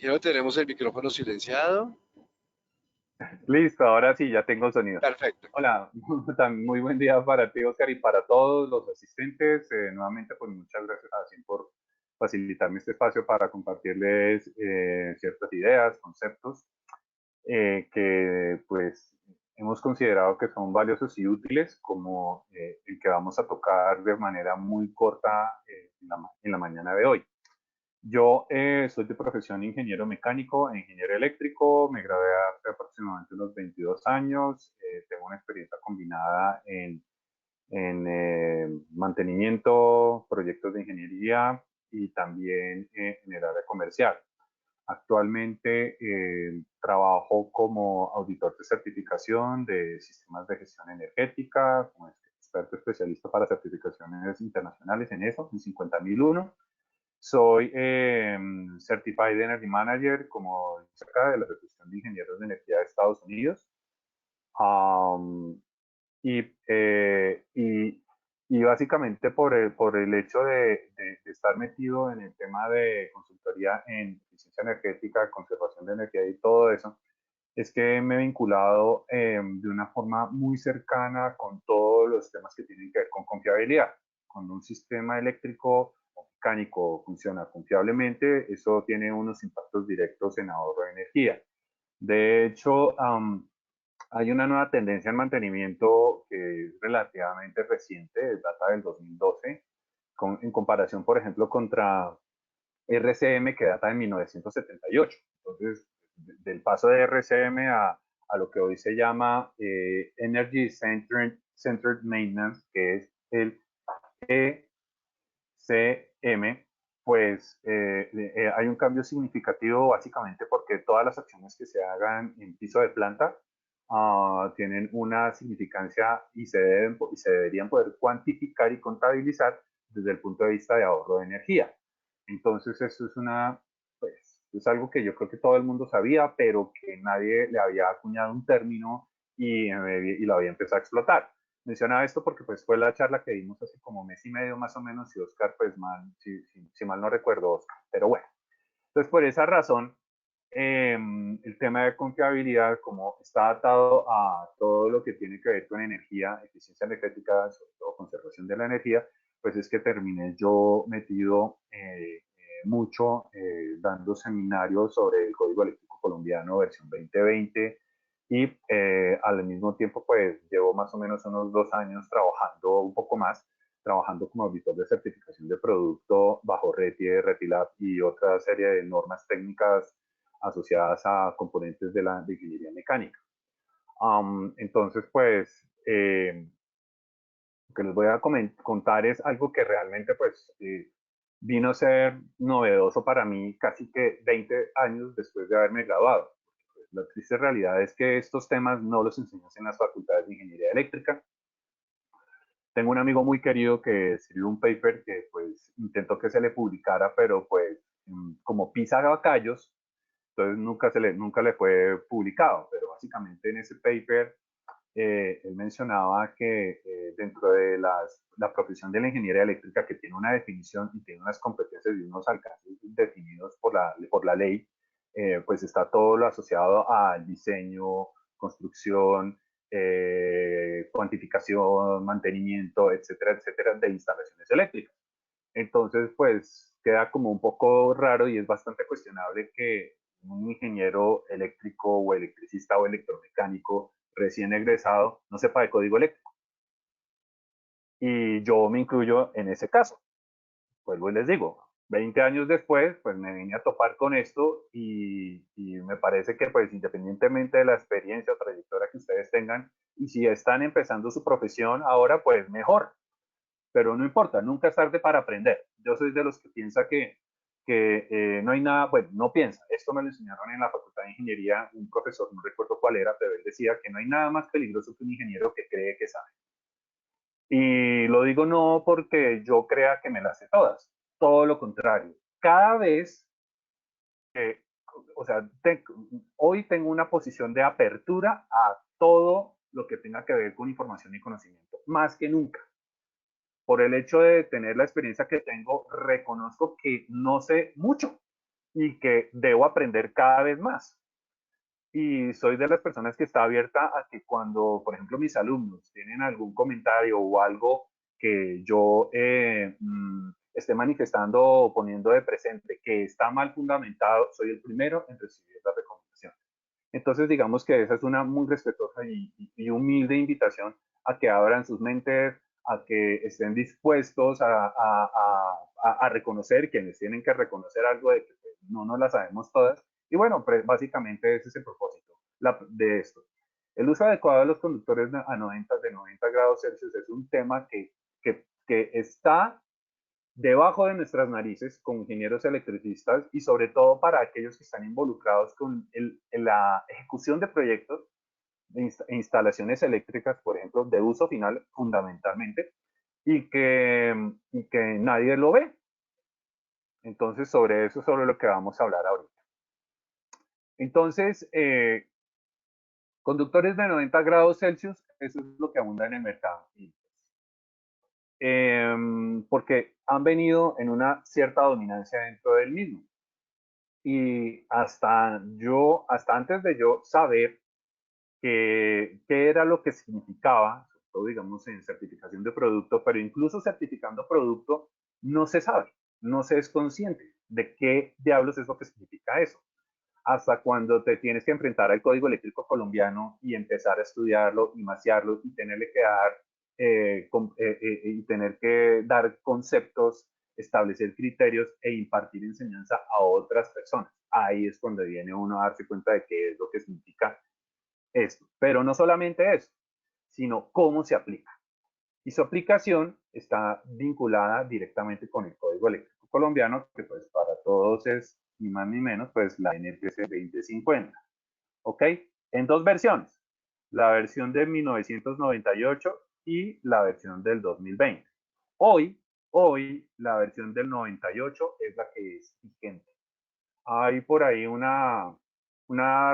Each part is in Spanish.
Aquí no tenemos el micrófono silenciado. Listo, ahora sí, ya tengo sonido. Perfecto. Hola, muy buen día para ti, Oscar, y para todos los asistentes. Nuevamente, pues muchas gracias a Sim por facilitarme este espacio para compartirles ciertas ideas, conceptos que pues hemos considerado que son valiosos y útiles, como el que vamos a tocar de manera muy corta en la mañana de hoy. Yo soy de profesión ingeniero mecánico e ingeniero eléctrico. Me gradué hace aproximadamente unos 22 años. Tengo una experiencia combinada en mantenimiento, proyectos de ingeniería y también en el área comercial. Actualmente trabajo como auditor de certificación de sistemas de gestión energética, como experto especialista para certificaciones internacionales en eso, en 50001. Soy Certified Energy Manager, como dice acá, de la Asociación de Ingenieros de Energía de Estados Unidos. Um, y, eh, y, y, básicamente por el hecho de estar metido en el tema de consultoría en eficiencia energética, conservación de energía y todo eso, es que me he vinculado de una forma muy cercana con todos los temas que tienen que ver con confiabilidad. Cuando un sistema eléctrico o mecánico funciona confiablemente, eso tiene unos impactos directos en ahorro de energía. De hecho, hay una nueva tendencia en mantenimiento que es relativamente reciente, data del 2012, en comparación, por ejemplo, contra RCM, que data de 1978. Entonces, del paso de RCM a lo que hoy se llama Energy Centered Maintenance, que es el ECM, pues hay un cambio significativo básicamente porque todas las acciones que se hagan en piso de planta tienen una significancia y se deberían poder cuantificar y contabilizar desde el punto de vista de ahorro de energía. Entonces, eso es pues, es algo que yo creo que todo el mundo sabía, pero que nadie le había acuñado un término y lo había empezado a explotar. Mencionaba esto porque pues fue la charla que dimos hace como mes y medio más o menos y Oscar, pues mal, si mal no recuerdo, Oscar, pero bueno. Entonces, por esa razón, el tema de confiabilidad, como está atado a todo lo que tiene que ver con energía, eficiencia energética, sobre todo conservación de la energía, pues es que terminé yo metido mucho dando seminarios sobre el Código Eléctrico Colombiano versión 2020 y al mismo tiempo pues llevo más o menos unos 2 años trabajando un poco más trabajando como auditor de certificación de producto bajo RETI, RETILAB y otra serie de normas técnicas asociadas a componentes de ingeniería mecánica. Entonces, pues, lo que les voy a contar es algo que realmente, pues, vino a ser novedoso para mí casi que 20 años después de haberme graduado. La triste realidad es que estos temas no los enseñas en las facultades de ingeniería eléctrica. Tengo un amigo muy querido que escribió un paper que pues intentó que se le publicara, pero pues como pisa callos, entonces nunca le fue publicado. Pero básicamente en ese paper él mencionaba que dentro de la profesión de la ingeniería eléctrica, que tiene una definición y tiene unas competencias y unos alcances definidos por la ley, pues está todo lo asociado al diseño, construcción, cuantificación, mantenimiento, etcétera, etcétera, de instalaciones eléctricas. Entonces, pues queda como un poco raro y es bastante cuestionable que un ingeniero eléctrico o electricista o electromecánico recién egresado no sepa de código eléctrico. Y yo me incluyo en ese caso. Pues les digo, 20 años después, pues me vine a topar con esto y me parece que pues independientemente de la experiencia o trayectoria que ustedes tengan, y si están empezando su profesión ahora, pues mejor, pero no importa, nunca es tarde para aprender. Yo soy de los que piensa que no hay nada, bueno, no piensa, esto me lo enseñaron en la Facultad de Ingeniería, un profesor, no recuerdo cuál era, pero él decía que no hay nada más peligroso que un ingeniero que cree que sabe. Y lo digo no porque yo crea que me las sé todas, todo lo contrario. Cada vez, eh, o sea, hoy tengo una posición de apertura a todo lo que tenga que ver con información y conocimiento, más que nunca. Por el hecho de tener la experiencia que tengo, reconozco que no sé mucho, y que debo aprender cada vez más. Y soy de las personas que está abierta a que cuando, por ejemplo, mis alumnos tienen algún comentario o algo que yo esté manifestando o poniendo de presente que está mal fundamentado, soy el primero en recibir la recomendación. Entonces, digamos que esa es una muy respetuosa y humilde invitación a que abran sus mentes, a que estén dispuestos a reconocer quienes tienen que reconocer algo de que no nos la sabemos todas. Y bueno, básicamente ese es el propósito de esto. El uso adecuado de los conductores de 90 grados Celsius es un tema que está debajo de nuestras narices con ingenieros electricistas y sobre todo para aquellos que están involucrados con la ejecución de proyectos de instalaciones eléctricas, por ejemplo, de uso final fundamentalmente, y que nadie lo ve. Entonces, sobre eso es sobre lo que vamos a hablar ahorita. Entonces, conductores de 90 grados Celsius, eso es lo que abunda en el mercado. Porque han venido en una cierta dominancia dentro del mismo. Y hasta antes de yo saber qué era lo que significaba, sobre todo digamos en certificación de producto, pero incluso certificando producto, no se sabe, no se es consciente de qué diablos es lo que significa eso. Hasta cuando te tienes que enfrentar al código eléctrico colombiano y empezar a estudiarlo y maciarlo y tenerle que dar y tener que dar conceptos, establecer criterios e impartir enseñanza a otras personas. Ahí es cuando viene uno a darse cuenta de qué es lo que significa esto. Pero no solamente eso, sino cómo se aplica. Y su aplicación está vinculada directamente con el Código Eléctrico Colombiano, que pues para todos es ni más ni menos pues la NTC 2050. ¿Ok? En dos versiones. La versión de 1998 y la versión del 2020. Hoy la versión del 98 es la que es vigente. Hay por ahí una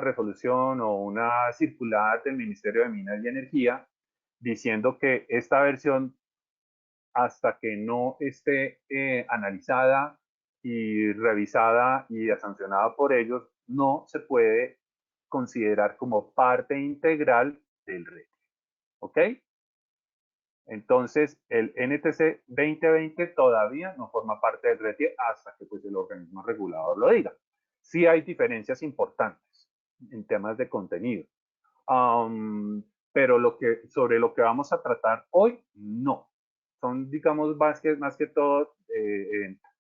resolución o una circular del Ministerio de Minas y Energía diciendo que esta versión, hasta que no esté analizada y revisada y sancionada por ellos, no se puede considerar como parte integral del RETI. ¿Ok? Entonces, el NTC 2020 todavía no forma parte del RETI hasta que pues, el organismo regulador lo diga. Sí hay diferencias importantes en temas de contenido, pero sobre lo que vamos a tratar hoy, no. Son, digamos, más que todo,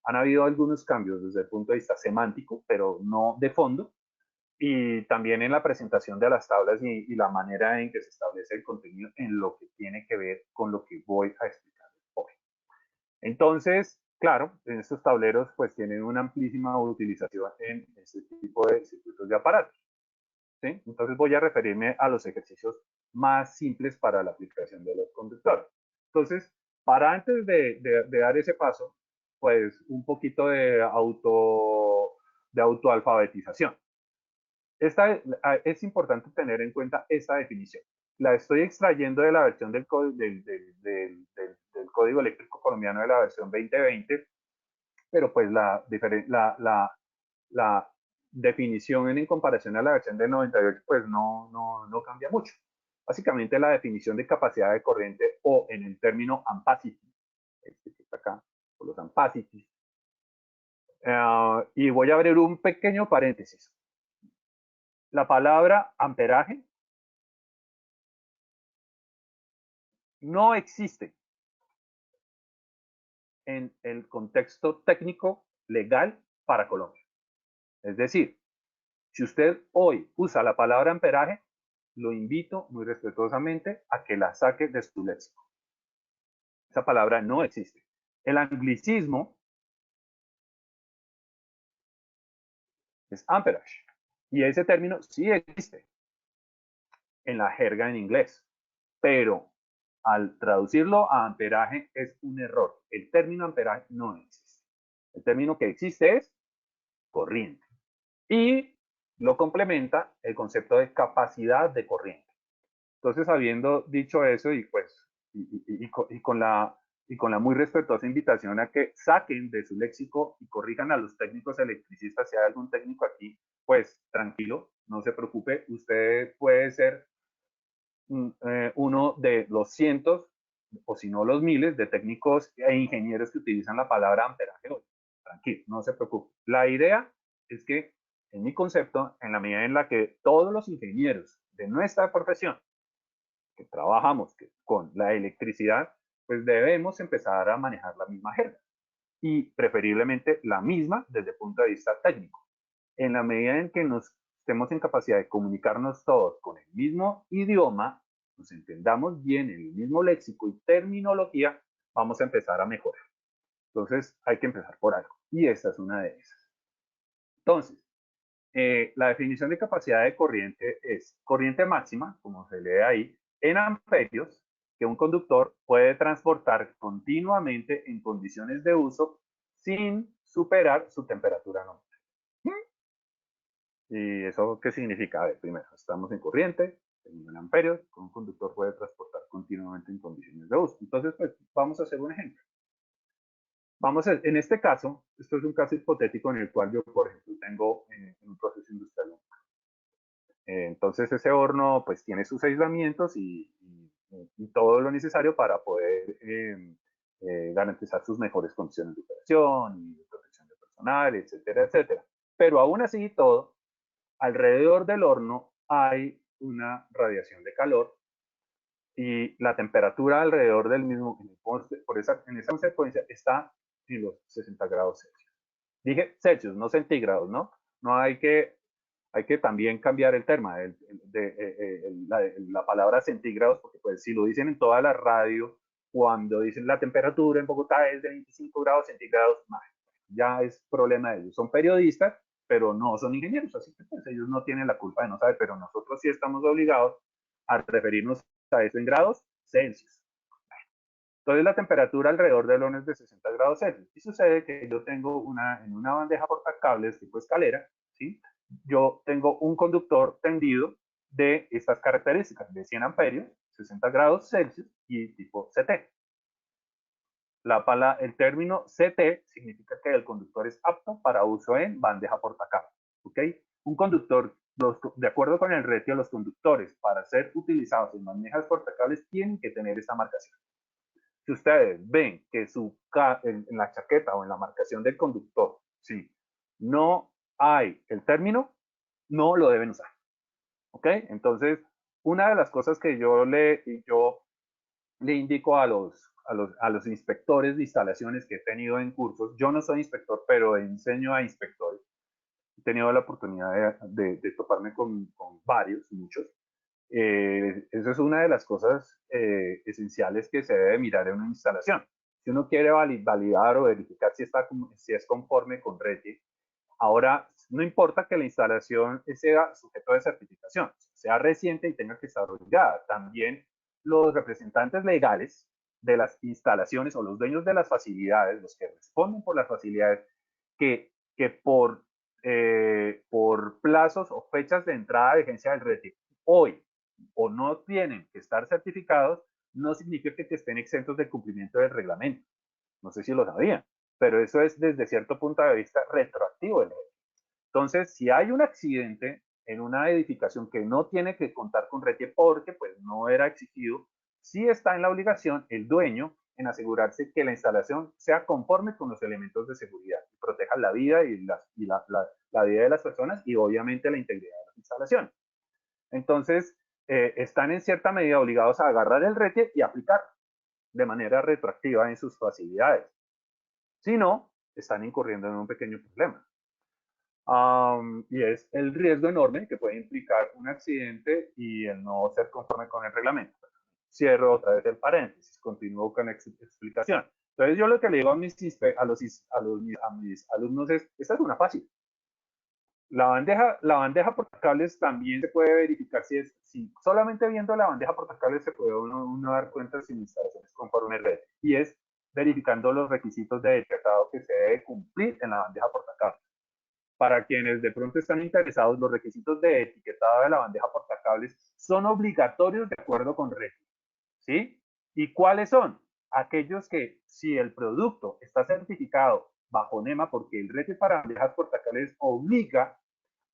han habido algunos cambios desde el punto de vista semántico, pero no de fondo, y también en la presentación de las tablas y la manera en que se establece el contenido en lo que tiene que ver con lo que voy a explicar hoy. Entonces, claro, en estos tableros pues tienen una amplísima utilización en este tipo de circuitos de aparatos. ¿Sí? Entonces voy a referirme a los ejercicios más simples para la aplicación de los conductores. Entonces, para antes de dar ese paso, pues un poquito de autoalfabetización. Es importante tener en cuenta esta definición. La estoy extrayendo de la versión del Código Eléctrico Colombiano de la versión 2020, pero pues la definición en comparación a la versión del 98 pues no cambia mucho. Básicamente la definición de capacidad de corriente o en el término ampacity, este que está acá, por los ampacities. Y voy a abrir un pequeño paréntesis. La palabra amperaje no existe en el contexto técnico legal para Colombia. Es decir, si usted hoy usa la palabra amperaje, lo invito muy respetuosamente a que la saque de su léxico. Esa palabra no existe. El anglicismo es amperage. Y ese término sí existe en la jerga en inglés. Pero al traducirlo a amperaje es un error. El término amperaje no existe. El término que existe es corriente. Y lo complementa el concepto de capacidad de corriente. Entonces, habiendo dicho eso y pues y y con la muy respetuosa invitación a que saquen de su léxico y corrijan a los técnicos electricistas. Si hay algún técnico aquí, pues tranquilo, no se preocupe, usted puede ser uno de los cientos, o si no los miles, de técnicos e ingenieros que utilizan la palabra amperaje hoy. Tranquilo, no se preocupe. La idea es que, en mi concepto, en la medida en la que todos los ingenieros de nuestra profesión, que trabajamos con la electricidad, pues debemos empezar a manejar la misma jerga y preferiblemente la misma desde el punto de vista técnico. En la medida en que nos estemos en capacidad de comunicarnos todos con el mismo idioma, nos entendamos bien en el mismo léxico y terminología, vamos a empezar a mejorar. Entonces hay que empezar por algo y esta es una de esas. Entonces, la definición de capacidad de corriente es corriente máxima, como se lee ahí, en amperios, que un conductor puede transportar continuamente en condiciones de uso sin superar su temperatura normal. ¿Y eso qué significa? A ver, primero, estamos en corriente, en amperios, que un conductor puede transportar continuamente en condiciones de uso. Entonces, pues, vamos a hacer un ejemplo. En este caso, esto es un caso hipotético en el cual yo, por ejemplo, tengo un proceso industrial. Entonces ese horno pues tiene sus aislamientos y todo lo necesario para poder garantizar sus mejores condiciones de operación y de protección de personal, etcétera, etcétera. Pero aún así todo, alrededor del horno hay una radiación de calor y la temperatura alrededor del mismo, en esa consecuencia, está en los 60 grados Celsius. Dije Celsius, no centígrados, ¿no? No hay que también cambiar el tema, la palabra centígrados, porque pues si lo dicen en toda la radio, cuando dicen la temperatura en Bogotá es de 25 grados centígrados, ya es problema de ellos. Son periodistas, pero no son ingenieros, así que pues ellos no tienen la culpa de no saber, pero nosotros sí estamos obligados a referirnos a eso en grados Celsius. Entonces la temperatura alrededor del horno es de 60 grados Celsius. Y sucede que yo tengo en una bandeja portacables tipo escalera, ¿sí? Yo tengo un conductor tendido de estas características, de 100 amperios, 60 grados Celsius y tipo CT. El término CT significa que el conductor es apto para uso en bandeja portacables. ¿Okay? Un conductor, de acuerdo con el RETIO, los conductores para ser utilizados en bandejas portacables tienen que tener esta marcación. Si ustedes ven que en la chaqueta o en la marcación del conductor, sí, no hay el término, no lo deben usar. ¿Ok? Entonces, una de las cosas que yo le indico a los inspectores de instalaciones que he tenido en cursos, yo no soy inspector, pero enseño a inspectores. He tenido la oportunidad de toparme con varios, muchos. Eso es una de las cosas esenciales que se debe mirar en una instalación. Si uno quiere validar o verificar si es conforme con RETI, ahora no importa que la instalación sea sujeto de certificación, sea reciente y tenga que estar obligada. También los representantes legales de las instalaciones o los dueños de las facilidades, los que responden por las facilidades, que por plazos o fechas de entrada de vigencia del RETI hoy o no tienen que estar certificados, no significa que estén exentos del cumplimiento del reglamento. No sé si lo sabían, pero eso es desde cierto punto de vista retroactivo del RETI. Entonces, si hay un accidente en una edificación que no tiene que contar con RETI porque pues no era exigido, sí está en la obligación el dueño en asegurarse que la instalación sea conforme con los elementos de seguridad y proteja la vida y la vida de las personas y obviamente la integridad de las instalaciones. Entonces, están en cierta medida obligados a agarrar el RETI y aplicar de manera retroactiva en sus facilidades. Si no, están incurriendo en un pequeño problema. Y es el riesgo enorme que puede implicar un accidente y el no ser conforme con el reglamento. Cierro otra vez el paréntesis, continúo con la explicación. Entonces yo lo que le digo a mis alumnos es, esta es una fácil. La bandeja portacables también se puede verificar si solamente viendo la bandeja portacables se puede uno dar cuenta si la instalación es conforme al RETI. Y es verificando los requisitos de etiquetado que se debe cumplir en la bandeja portacables. Para quienes de pronto están interesados, los requisitos de etiquetado de la bandeja portacables son obligatorios de acuerdo con RETI. ¿Sí? ¿Y cuáles son? aquellos que si el producto está certificado bajo NEMA, porque el RETE para bandejas portacables obliga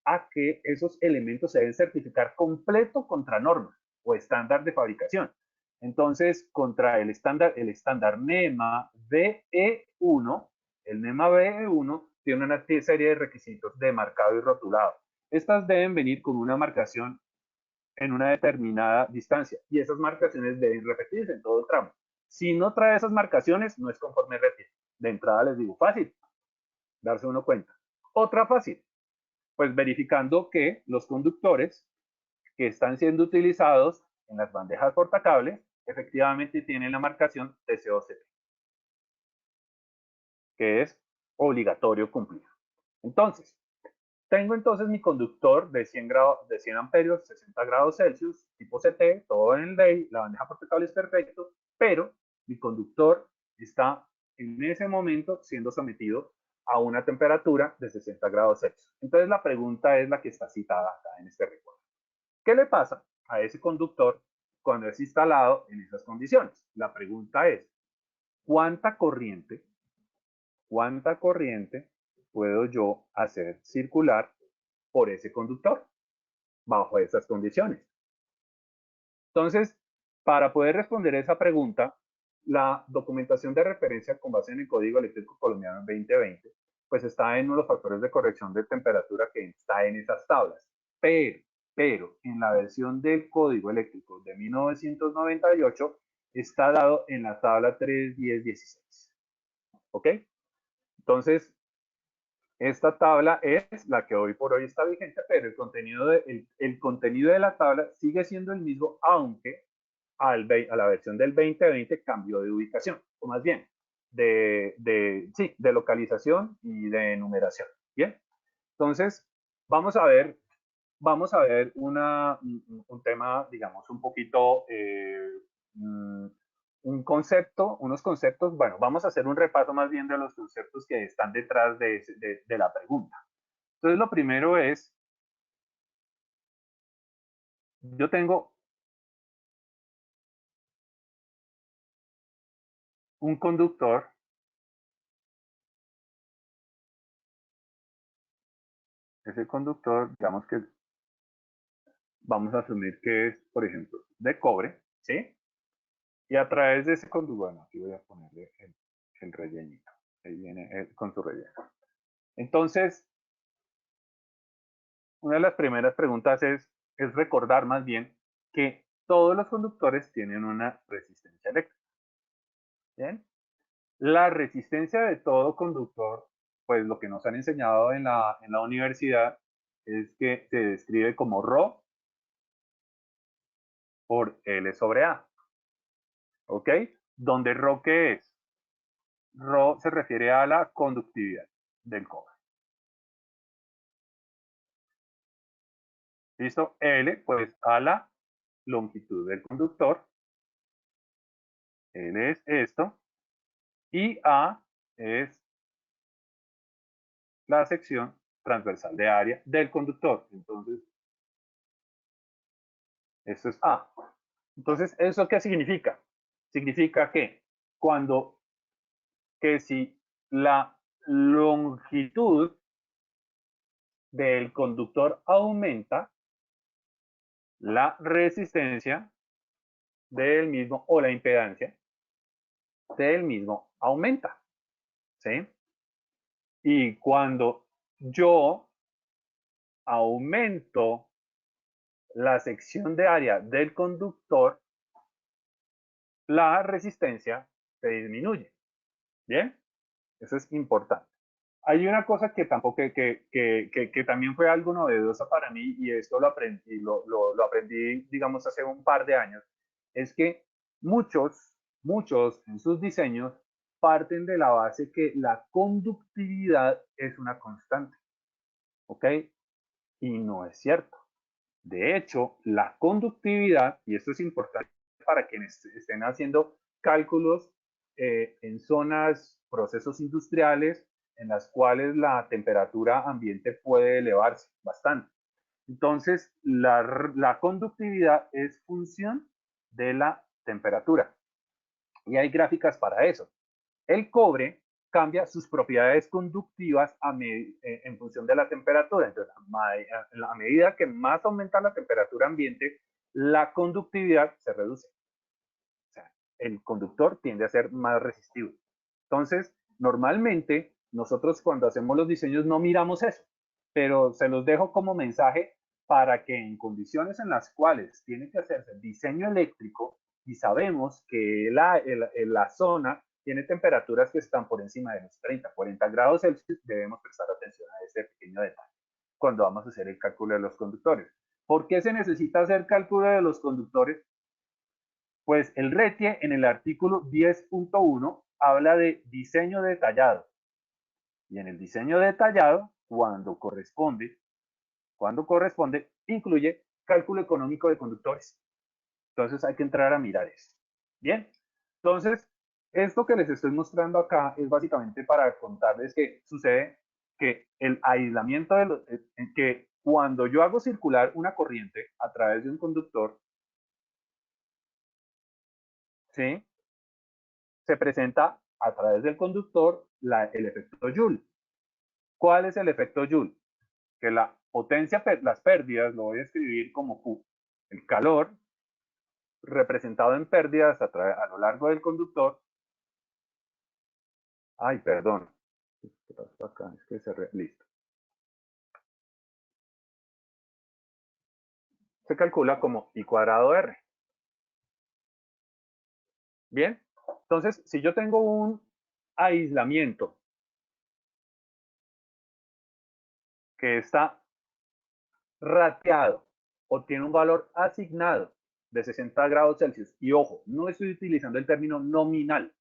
a que esos elementos se deben certificar completo contra norma o estándar de fabricación. Entonces, contra el estándar NEMA BE1, el NEMA BE1 tiene una serie de requisitos de marcado y rotulado. Estas deben venir con una marcación en una determinada distancia y esas marcaciones deben repetirse en todo el tramo. Si no trae esas marcaciones, no es conforme RETE. De entrada les digo, fácil, darse uno cuenta. Otra fácil, pues verificando que los conductores que están siendo utilizados en las bandejas portacables efectivamente tienen la marcación TCO-CP, que es obligatorio cumplir. Entonces, tengo entonces mi conductor de 100 amperios, 60 grados Celsius, tipo CT, todo en el ley, la bandeja portacable es perfecto, pero mi conductor está en ese momento siendo sometido a una temperatura de 60 grados Celsius. Entonces la pregunta es la que está citada acá en este recuadro. ¿Qué le pasa a ese conductor cuando es instalado en esas condiciones? La pregunta es, ¿cuánta corriente puedo yo hacer circular por ese conductor bajo esas condiciones? Entonces, para poder responder esa pregunta, la documentación de referencia con base en el Código Eléctrico Colombiano 2020, pues está en uno de los factores de corrección de temperatura que está en esas tablas. Pero en la versión del Código Eléctrico de 1998 está dado en la tabla 3.10.16. ¿Ok? Entonces, esta tabla es la que hoy por hoy está vigente, pero el contenido de la tabla sigue siendo el mismo, aunque a la versión del 2020 cambió de ubicación, o más bien, de localización y de numeración. Bien, entonces vamos a ver un tema, digamos, un poquito, unos conceptos, bueno, vamos a hacer un repaso más bien de los conceptos que están detrás de la pregunta. Entonces, lo primero es, yo tengo un conductor, ese conductor, digamos que vamos a asumir que es, por ejemplo, de cobre, ¿sí? Y a través de ese conductor, bueno, aquí voy a ponerle el rellenito, ahí viene con su relleno. Entonces, una de las primeras preguntas es recordar más bien que todos los conductores tienen una resistencia eléctrica. ¿Bien? La resistencia de todo conductor, pues lo que nos han enseñado en la universidad es que se describe como Rho por L sobre A. ¿Ok? Donde Rho, ¿qué es? Rho se refiere a la conductividad del cobre. ¿Listo? L, pues a la longitud del conductor. L es esto. Y A es la sección transversal de área del conductor. Entonces, esto es A. Entonces, ¿eso qué significa? Significa que si la longitud del conductor aumenta, la resistencia del mismo o la impedancia del mismo aumenta. ¿Sí? Y cuando yo aumento la sección de área del conductor, la resistencia se disminuye. ¿Bien? Eso es importante. Hay una cosa que tampoco que también fue algo novedosa para mí y esto lo aprendí, digamos, hace un par de años, es que muchos en sus diseños parten de la base que la conductividad es una constante, ¿ok? Y no es cierto. De hecho, la conductividad, y esto es importante para quienes estén haciendo cálculos en zonas, procesos industriales, en las cuales la temperatura ambiente puede elevarse bastante. Entonces, la conductividad es función de la temperatura. Y hay gráficas para eso. El cobre cambia sus propiedades conductivas en función de la temperatura. Entonces, a medida que más aumenta la temperatura ambiente, la conductividad se reduce. O sea, el conductor tiende a ser más resistivo. Entonces, normalmente, nosotros cuando hacemos los diseños no miramos eso, pero se los dejo como mensaje para que en condiciones en las cuales tiene que hacerse el diseño eléctrico y sabemos que la zona tiene temperaturas que están por encima de los 30, 40 grados Celsius, debemos prestar atención a ese pequeño detalle cuando vamos a hacer el cálculo de los conductores. ¿Por qué se necesita hacer cálculo de los conductores? Pues el RETIE en el artículo 10.1 habla de diseño detallado. Y en el diseño detallado, cuando corresponde, incluye cálculo económico de conductores. Entonces hay que entrar a mirar eso. Bien, entonces esto que les estoy mostrando acá es básicamente para contarles que sucede que el aislamiento que cuando yo hago circular una corriente a través de un conductor, ¿sí? Se presenta a través del conductor el efecto Joule. ¿Cuál es el efecto Joule? Que la potencia, las pérdidas, lo voy a escribir como Q, el calor representado en pérdidas a lo largo del conductor. Ay, perdón. ¿Qué pasó acá? Es que listo. Se calcula como I cuadrado R. Bien, entonces, si yo tengo un aislamiento que está rateado o tiene un valor asignado de 60 grados Celsius, y ojo, no estoy utilizando el término nominal,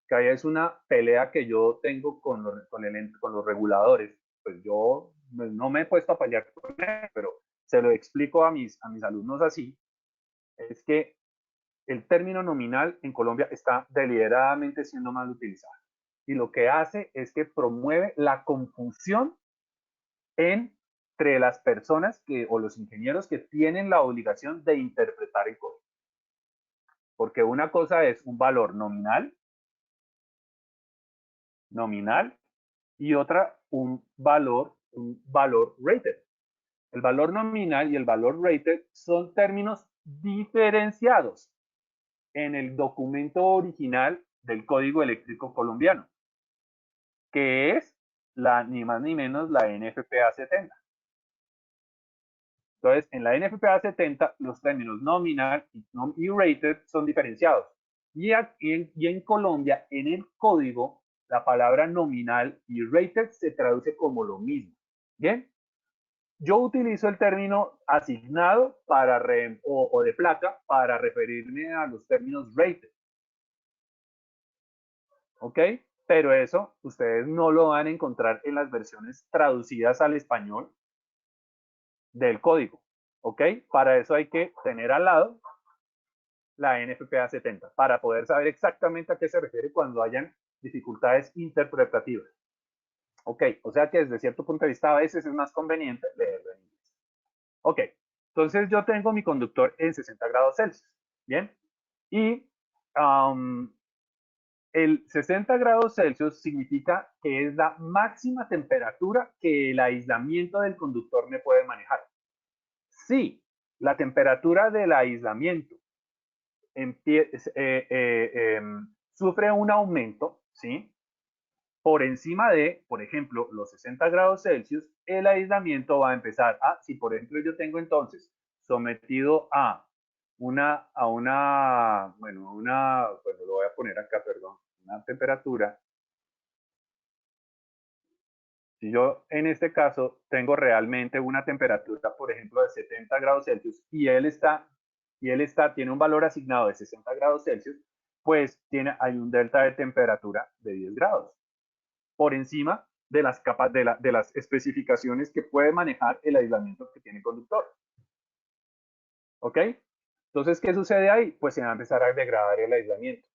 que ahí es una pelea que yo tengo con los reguladores, pues yo no me he puesto a pelear con él, pero se lo explico a mis alumnos así, es que el término nominal en Colombia está deliberadamente siendo mal utilizado. Y lo que hace es que promueve la confusión entre las personas o los ingenieros que tienen la obligación de interpretar el código. Porque una cosa es un valor nominal, y otra un valor rated. El valor nominal y el valor rated son términos diferenciados en el documento original del Código Eléctrico Colombiano, que es ni más ni menos la NFPA 70. Entonces, en la NFPA 70, los términos nominal y rated son diferenciados. Y en Colombia, en el código, la palabra nominal y rated se traduce como lo mismo. Bien, yo utilizo el término asignado o de placa para referirme a los términos rated. ¿Ok? Pero eso ustedes no lo van a encontrar en las versiones traducidas al español del código. ¿Ok? Para eso hay que tener al lado la NFPA 70 para poder saber exactamente a qué se refiere cuando hayan dificultades interpretativas. Ok, o sea que desde cierto punto de vista a veces es más conveniente leerlo en inglés. Ok, entonces yo tengo mi conductor en 60 grados Celsius. Bien, y el 60 grados Celsius significa que es la máxima temperatura que el aislamiento del conductor me puede manejar. Si la temperatura del aislamiento sufre un aumento, ¿sí? Por encima de, por ejemplo, los 60 grados Celsius, el aislamiento va a empezar a, si por ejemplo yo tengo entonces sometido bueno, lo voy a poner acá, perdón, una temperatura. Si yo en este caso tengo realmente una temperatura, por ejemplo, de 70 grados Celsius y tiene un valor asignado de 60 grados Celsius, pues hay un delta de temperatura de 10 grados por encima de las capas de las especificaciones que puede manejar el aislamiento que tiene el conductor. ¿Ok? Entonces, ¿qué sucede ahí? Pues se va a empezar a degradar el aislamiento.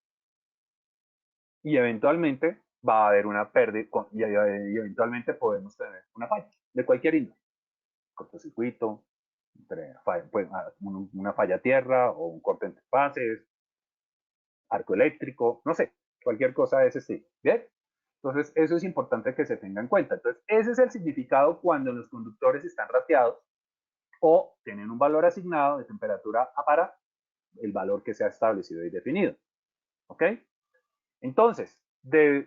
Y eventualmente va a haber una pérdida y eventualmente podemos tener una falla de cualquier índole. Cortocircuito, una falla tierra o un corte entre fases, arco eléctrico, no sé, cualquier cosa de ese estilo. ¿Bien? Entonces, eso es importante que se tenga en cuenta. Entonces, ese es el significado cuando los conductores están rateados o tienen un valor asignado de temperatura para el valor que se ha establecido y definido. ¿Ok? Entonces,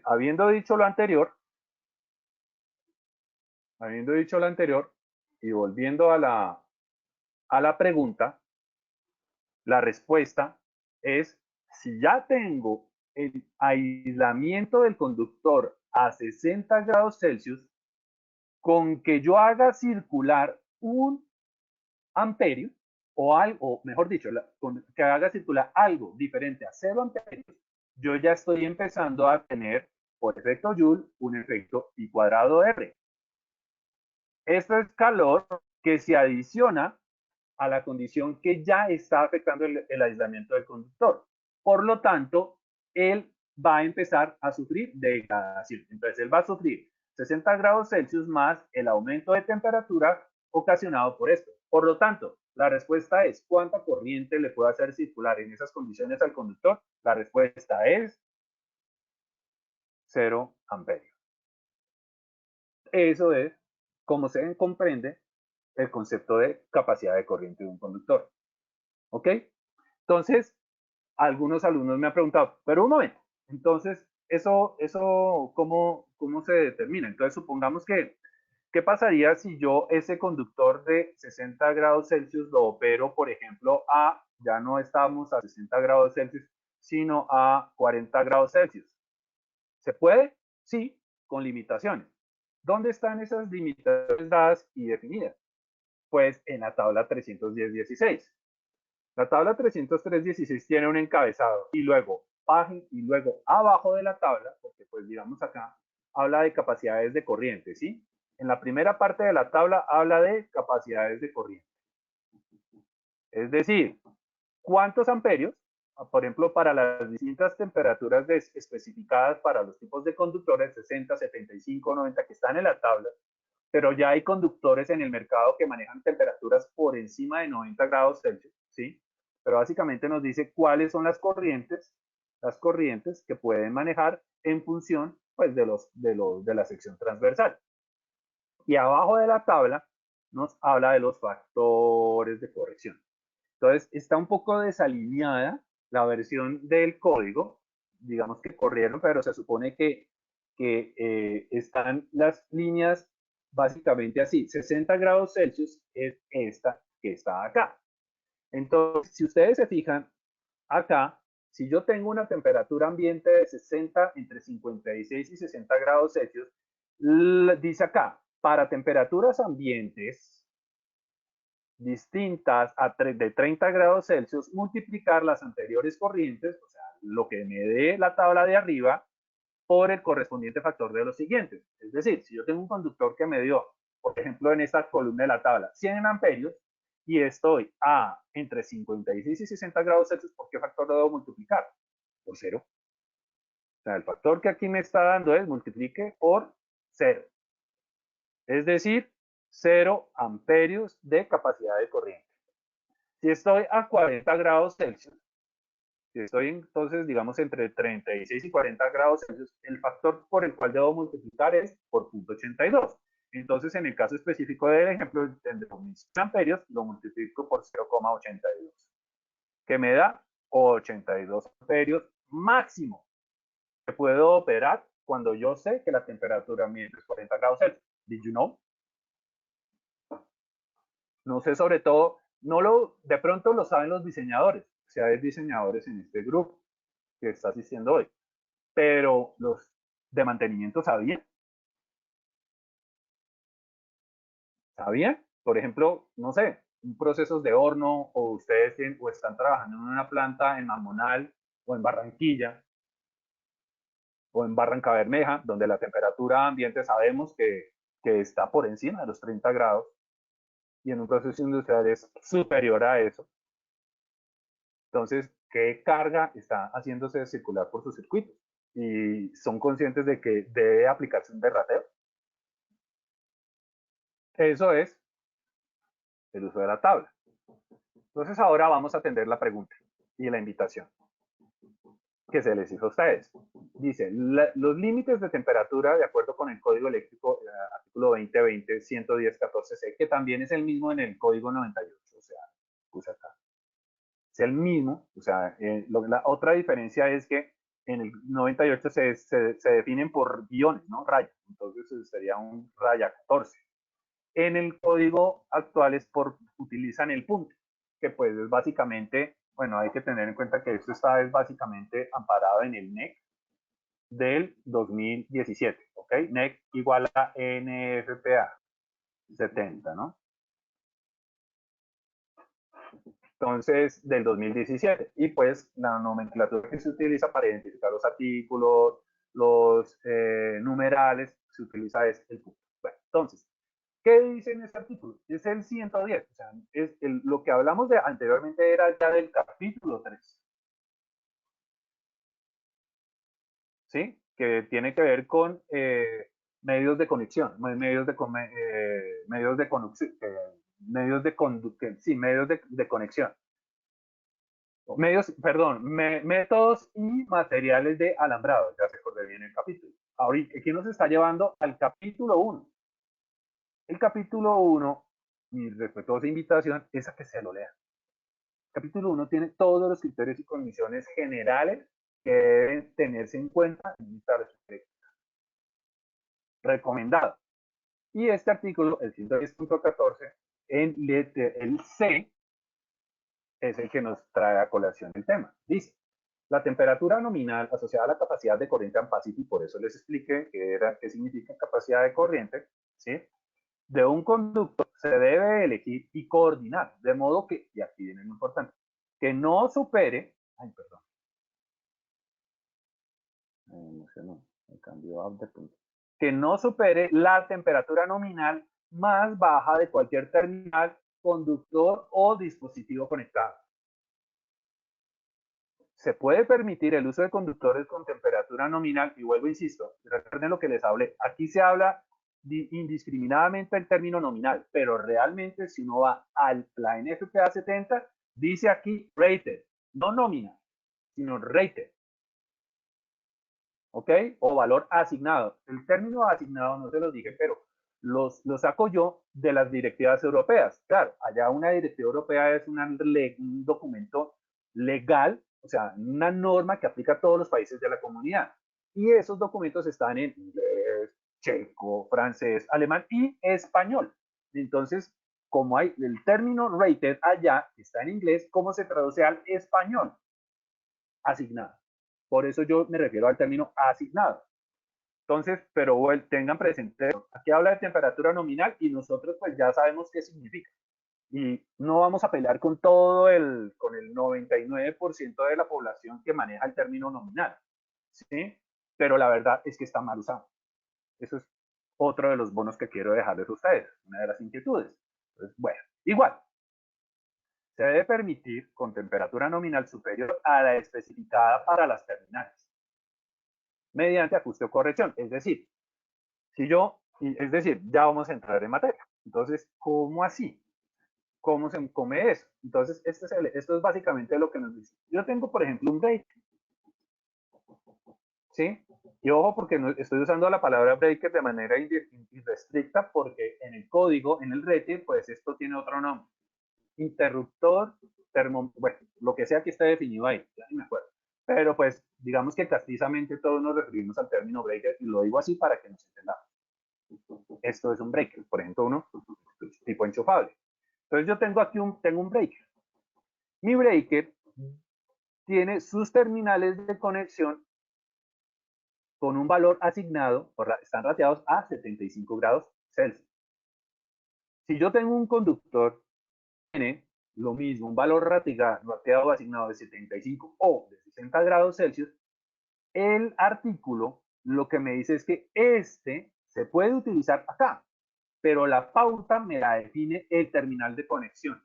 habiendo dicho lo anterior y volviendo a la pregunta, la respuesta es, si ya tengo el aislamiento del conductor a 60 grados Celsius, con que yo haga circular un amperio, o algo, mejor dicho, que haga circular algo diferente a 0 amperios, yo ya estoy empezando a tener, por efecto Joule, un efecto I cuadrado R. Esto es calor que se adiciona a la condición que ya está afectando el aislamiento del conductor. Por lo tanto, él va a empezar a sufrir degradación. Entonces, él va a sufrir 60 grados Celsius más el aumento de temperatura ocasionado por esto. Por lo tanto, la respuesta es, ¿cuánta corriente le puede hacer circular en esas condiciones al conductor? La respuesta es 0 amperios. Eso es como se comprende el concepto de capacidad de corriente de un conductor. ¿Ok? Entonces, algunos alumnos me han preguntado, pero un momento, entonces, ¿cómo se determina? Entonces, supongamos que, ¿qué pasaría si yo ese conductor de 60 grados Celsius lo opero, por ejemplo, ya no estamos a 60 grados Celsius, sino a 40 grados Celsius? ¿Se puede? Sí, con limitaciones. ¿Dónde están esas limitaciones dadas y definidas? Pues en la tabla 310.16. La tabla 303.16 tiene un encabezado y luego abajo de la tabla, porque pues digamos acá, habla de capacidades de corriente, ¿sí? En la primera parte de la tabla habla de capacidades de corriente. Es decir, ¿cuántos amperios? Por ejemplo, para las distintas temperaturas especificadas para los tipos de conductores, 60, 75, 90, que están en la tabla, pero ya hay conductores en el mercado que manejan temperaturas por encima de 90 grados Celsius, ¿sí? Pero básicamente nos dice cuáles son las corrientes que pueden manejar en función pues, de la sección transversal. Y abajo de la tabla nos habla de los factores de corrección. Entonces, está un poco desalineada la versión del código, digamos que corrieron, pero se supone que están las líneas básicamente así. 60 grados Celsius es esta que está acá. Entonces, si ustedes se fijan acá, si yo tengo una temperatura ambiente de 60, entre 56 y 60 grados Celsius, dice acá, para temperaturas ambientes distintas de 30 grados Celsius, multiplicar las anteriores corrientes, o sea, lo que me dé la tabla de arriba, por el correspondiente factor de los siguientes. Es decir, si yo tengo un conductor que me dio, por ejemplo, en esta columna de la tabla, 100 amperios, y estoy a entre 56 y 60 grados Celsius, ¿por qué factor lo debo multiplicar? Por 0. O sea, el factor que aquí me está dando es multiplique por 0. Es decir, 0 amperios de capacidad de corriente. Si estoy a 40 grados Celsius, si estoy entonces, digamos, entre 36 y 40 grados Celsius, el factor por el cual debo multiplicar es por 0.82. Entonces, en el caso específico del ejemplo, tendré mis amperios, lo multiplico por 0,82, que me da 82 amperios máximo que puedo operar cuando yo sé que la temperatura ambiente es 40 grados Celsius. Did you know? No sé, sobre todo, de pronto lo saben los diseñadores, si hay diseñadores en este grupo que está asistiendo hoy, pero los de mantenimiento sabían, por ejemplo, no sé, un procesos de horno, o ustedes o están trabajando en una planta en Mamonal o en Barranquilla o en Barranca Bermeja, donde la temperatura ambiente sabemos que está por encima de los 30 grados, y en un proceso industrial es superior a eso. Entonces, ¿qué carga está haciéndose circular por sus circuitos? Y son conscientes de que debe aplicarse un derrateo. Eso es el uso de la tabla. Entonces, ahora vamos a atender la pregunta y la invitación. que se les hizo a ustedes. Dice, los límites de temperatura, de acuerdo con el Código Eléctrico, artículo 2020, 110.14c, que también es el mismo en el Código 98, o sea, puse acá. Es el mismo, o sea, la otra diferencia es que en el 98 se definen por guiones, ¿no? Rayas, entonces sería un raya 14. En el código actual utilizan el punto, que pues es básicamente, bueno, hay que tener en cuenta que esto está es básicamente amparado en el NEC del 2017, ¿ok? NEC igual a NFPA 70, ¿no? Entonces, del 2017. Y pues la nomenclatura que se utiliza para identificar los artículos, los numerales, se utiliza es el punto. Bueno, entonces, ¿qué dice en este artículo? Es el 110. O sea, lo que hablamos de anteriormente era ya del capítulo 3. ¿Sí? Que tiene que ver con medios de conexión, medios de conexión. Métodos y materiales de alambrado, ya se acordé bien el capítulo. Ahorita, aquí nos está llevando al capítulo 1. El capítulo 1, mi respetuosa invitación es a que se lo lean. El capítulo 1 tiene todos los criterios y condiciones generales que deben tenerse en cuenta en instalación eléctrica. Recomendado. Y este artículo, el 110.14, en el C, es el que nos trae a colación el tema. Dice, la temperatura nominal asociada a la capacidad de corriente ampacity, por eso les expliqué qué significa capacidad de corriente, ¿sí? De un conducto se debe elegir y coordinar, de modo que, y aquí viene lo importante, que no supere, ay, perdón, me cambió de punto, que no supere la temperatura nominal más baja de cualquier terminal, conductor o dispositivo conectado. Se puede permitir el uso de conductores con temperatura nominal, y vuelvo, insisto, recuerden lo que les hablé, aquí se habla indiscriminadamente el término nominal, pero realmente si uno va a la NFPA 70, dice aquí rated, no nominal, sino rated, ¿ok? O valor asignado. El término asignado no se lo dije, pero lo saco yo de las directivas europeas. Claro, allá una directiva europea es un documento legal, o sea, una norma que aplica a todos los países de la comunidad. Y esos documentos están en inglés, checo, francés, alemán y español. Entonces, como hay el término rated allá, está en inglés, ¿cómo se traduce al español? Asignado. Por eso yo me refiero al término asignado. Entonces, pero tengan presente, aquí habla de temperatura nominal y nosotros pues ya sabemos qué significa. Y no vamos a pelear con con el 99% de la población que maneja el término nominal, ¿sí? Pero la verdad es que está mal usado. Eso es otro de los bonos que quiero dejarles a ustedes, una de las inquietudes. Entonces, bueno, igual, se debe permitir con temperatura nominal superior a la especificada para las terminales, mediante ajuste o corrección. Es decir, ya vamos a entrar en materia. Entonces, ¿cómo así? ¿Cómo se come eso? Entonces, esto es básicamente lo que nos dice. Yo tengo, por ejemplo, un break, ¿sí? Y ojo, porque no, estoy usando la palabra breaker de manera irrestricta, porque en el código, en el RETI, pues esto tiene otro nombre. Interruptor, bueno, lo que sea que esté definido ahí, ya ni me acuerdo. Pero pues, digamos que castizamente todos nos referimos al término breaker, y lo digo así para que nos entendamos. Esto es un breaker, por ejemplo, uno tipo enchufable. Entonces yo tengo aquí tengo un breaker. Mi breaker tiene sus terminales de conexión con un valor asignado, están rateados a 75 grados Celsius. Si yo tengo un conductor que tiene lo mismo, un valor rateado asignado de 75 o de 60 grados Celsius, el artículo lo que me dice es que este se puede utilizar acá, pero la pauta me la define el terminal de conexión.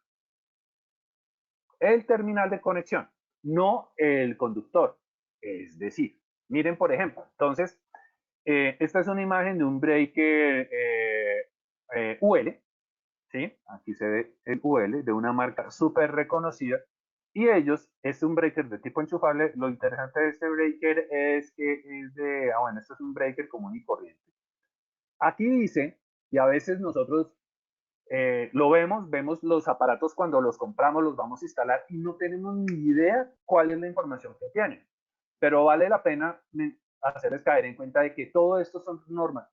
El terminal de conexión, no el conductor. Es decir, miren por ejemplo, entonces, esta es una imagen de un breaker UL, ¿sí? Aquí se ve el UL de una marca súper reconocida. Y ellos, es un breaker de tipo enchufable. Lo interesante de este breaker es que es de, bueno, esto es un breaker común y corriente. Aquí dice, y a veces nosotros lo vemos los aparatos cuando los compramos, los vamos a instalar y no tenemos ni idea cuál es la información que tienen. Pero vale la pena hacerles caer en cuenta de que todo esto son normas,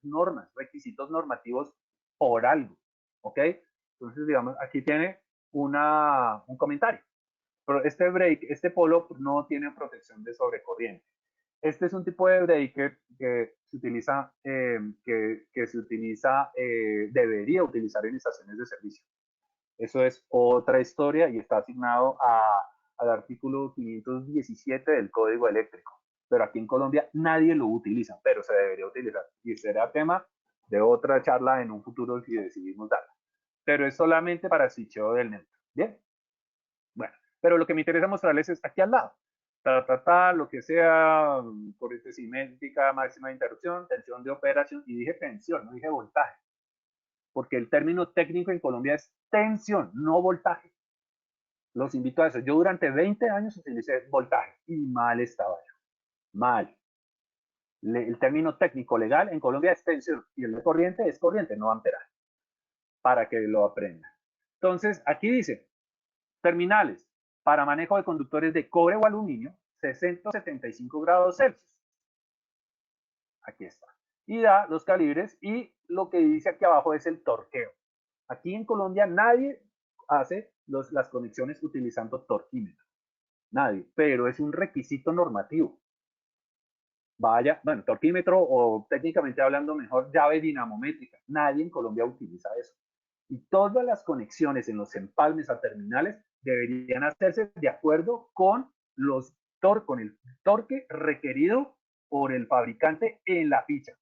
requisitos normativos por algo, ¿ok? Entonces, digamos, aquí tiene un comentario. Pero este polo no tiene protección de sobrecorriente. Este es un tipo de breaker que se utiliza, debería utilizar en estaciones de servicio. Eso es otra historia y está asignado al artículo 517 del Código Eléctrico. Pero aquí en Colombia nadie lo utiliza, pero se debería utilizar. Y será tema de otra charla en un futuro si decidimos darla. Pero es solamente para switcheo del neutro. Bien. Bueno, pero lo que me interesa mostrarles es aquí al lado. Lo que sea, corriente cinética, máxima de interrupción, tensión de operación, y dije tensión, no dije voltaje, porque el término técnico en Colombia es tensión, no voltaje. Los invito a eso. Yo durante 20 años utilicé voltaje y mal estaba yo. Mal. El término técnico legal en Colombia es tensión y el de corriente es corriente, no amperaje. Para que lo aprendan. Entonces, aquí dice, terminales para manejo de conductores de cobre o aluminio, 675 grados Celsius. Aquí está. Y da los calibres y lo que dice aquí abajo es el torqueo. Aquí en Colombia nadie hace las conexiones utilizando torquímetro. Nadie, pero es un requisito normativo. Vaya, bueno, torquímetro o técnicamente hablando mejor, llave dinamométrica. Nadie en Colombia utiliza eso. Y todas las conexiones en los empalmes a terminales deberían hacerse de acuerdo con con el torque requerido por el fabricante en la ficha.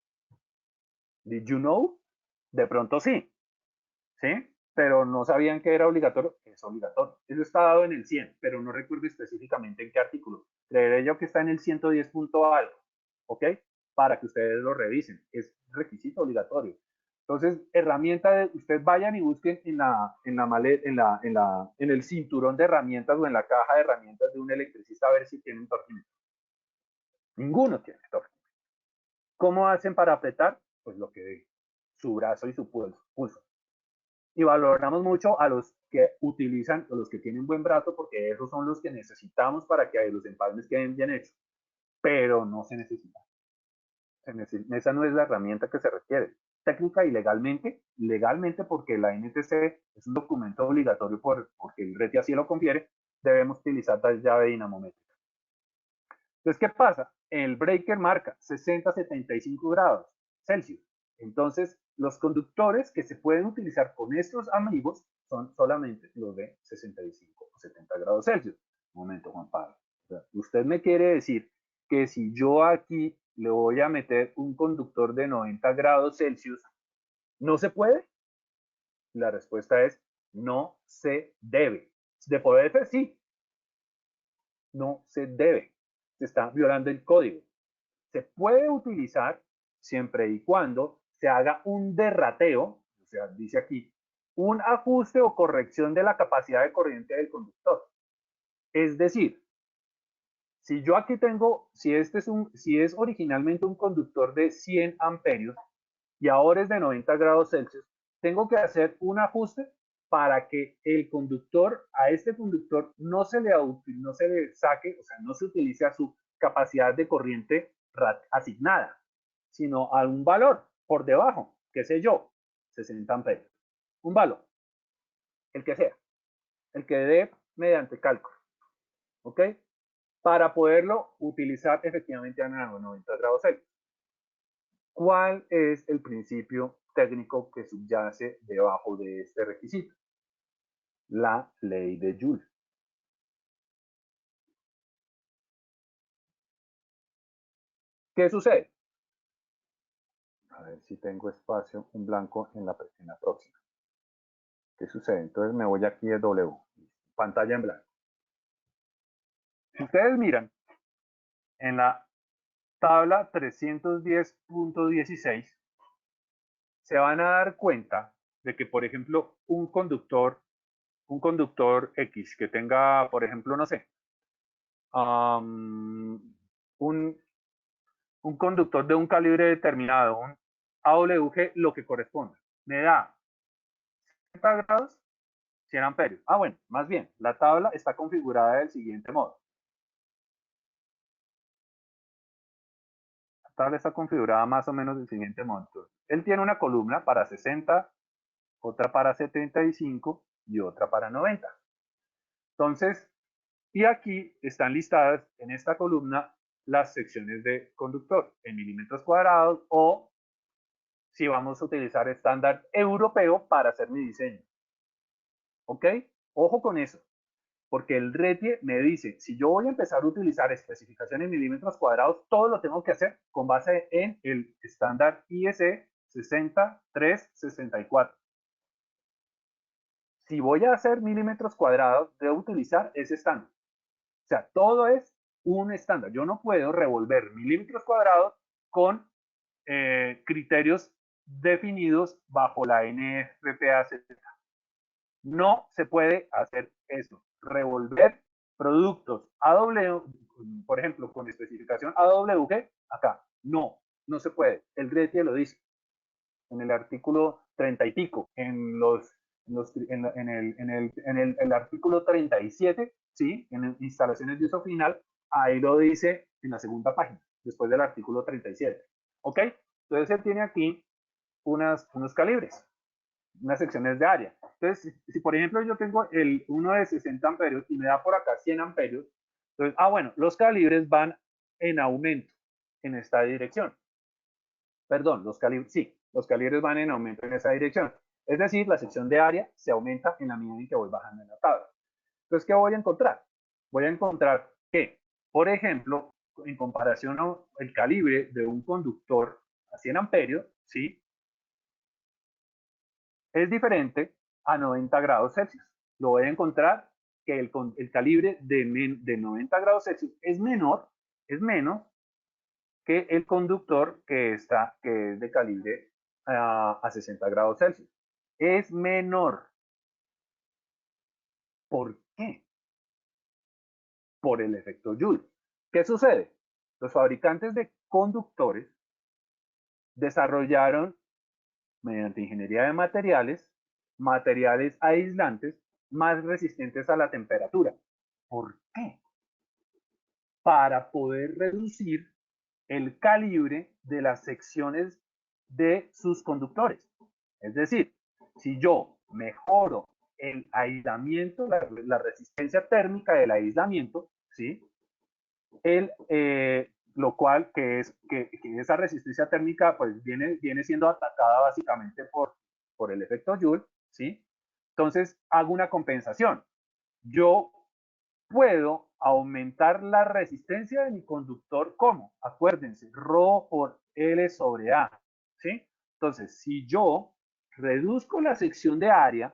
Did you know? De pronto sí, ¿sí? Pero no sabían que era obligatorio. Es obligatorio. Eso está dado en el 100, pero no recuerdo específicamente en qué artículo. Creeré yo que está en el 110 punto algo, ¿ok? Para que ustedes lo revisen. Es requisito obligatorio. Entonces, ustedes vayan y busquen en el cinturón de herramientas o en la caja de herramientas de un electricista a ver si tienen torquímetro. Ninguno tiene torquímetro. ¿Cómo hacen para apretar? Pues lo que digo, su brazo y su pulso. Y valoramos mucho a los que utilizan, o los que tienen buen brazo, porque esos son los que necesitamos para que los empalmes queden bien hechos. Pero no se necesita. Esa no es la herramienta que se requiere. Técnica y legalmente porque la NTC es un documento obligatorio porque el RETI así lo confiere, debemos utilizar la llave dinamométrica. Entonces, ¿qué pasa? El breaker marca 60-75 grados Celsius. Entonces, los conductores que se pueden utilizar con estos amigos son solamente los de 65 o 70 grados Celsius. Un momento, Juan Pablo. O sea, usted me quiere decir que si yo aquí le voy a meter un conductor de 90 grados Celsius, ¿no se puede? La respuesta es no se debe. De poder ser, sí. No se debe. Se está violando el código. Se puede utilizar siempre y cuando se haga un derrateo, o sea, dice aquí, un ajuste o corrección de la capacidad de corriente del conductor. Es decir, si yo aquí tengo, si es originalmente un conductor de 100 amperios y ahora es de 90 grados Celsius, tengo que hacer un ajuste para que a este conductor no se le saque, o sea, no se utilice a su capacidad de corriente asignada, sino a un valor por debajo, qué sé yo, 60 amperios. Un valor, el que sea, el que dé mediante cálculo, ¿ok? Para poderlo utilizar efectivamente a 90 grados Celsius. ¿Cuál es el principio técnico que subyace debajo de este requisito? La ley de Joule. ¿Qué sucede? A ver si tengo espacio, un blanco en la próxima. ¿Qué sucede? Entonces me voy aquí a W, pantalla en blanco. Si ustedes miran en la tabla 310.16, se van a dar cuenta de que, por ejemplo, un conductor un conductor X que tenga, por ejemplo, no sé, un, un conductor de un calibre determinado, un AWG, lo que corresponda, me da 60 grados, 100 amperios. Ah, bueno, más bien, la tabla está configurada del siguiente modo. La tabla está configurada más o menos del siguiente modo. Entonces, él tiene una columna para 60, otra para 75 y otra para 90. Entonces, y aquí están listadas en esta columna las secciones de conductor en milímetros cuadrados o si vamos a utilizar estándar europeo para hacer mi diseño. ¿Ok? Ojo con eso, porque el RETIE me dice, si yo voy a empezar a utilizar especificaciones en milímetros cuadrados, todo lo tengo que hacer con base en el estándar IEC 60364. Si voy a hacer milímetros cuadrados, debo utilizar ese estándar. O sea, todo es un estándar. Yo no puedo revolver milímetros cuadrados con criterios definidos bajo la NFPA. No se puede hacer eso. Revolver productos AW, por ejemplo, con especificación AWG, acá. No, no se puede. El RETIE lo dice en el artículo 30 y pico, en el artículo 37, ¿sí? En instalaciones de uso final, ahí lo dice en la segunda página, después del artículo 37. ¿Ok? Entonces él tiene aquí unos calibres, unas secciones de área. Entonces, si por ejemplo yo tengo uno de 60 amperios y me da por acá 100 amperios, entonces, bueno, los calibres van en aumento en esta dirección. Perdón, los calibres van en aumento en esa dirección. Es decir, la sección de área se aumenta en la medida en que voy bajando en la tabla. Entonces, ¿qué voy a encontrar? Voy a encontrar que, por ejemplo, en comparación al calibre de un conductor a 100 amperios, ¿sí? Es diferente a 90 grados Celsius. Lo voy a encontrar que el calibre de 90 grados Celsius es menos que el conductor que es de calibre a 60 grados Celsius. Es menor. ¿Por qué? Por el efecto Joule. ¿Qué sucede? Los fabricantes de conductores desarrollaron, mediante ingeniería de materiales aislantes más resistentes a la temperatura. ¿Por qué? Para poder reducir el calibre de las secciones de sus conductores. Es decir, si yo mejoro el aislamiento, la resistencia térmica del aislamiento, ¿sí? Lo cual que esa resistencia térmica pues viene siendo atacada básicamente por el efecto Joule, ¿sí? Entonces hago una compensación. Yo puedo aumentar la resistencia de mi conductor, ¿cómo? Acuérdense, Rho por L sobre A, ¿sí? Entonces, si yo reduzco la sección de área,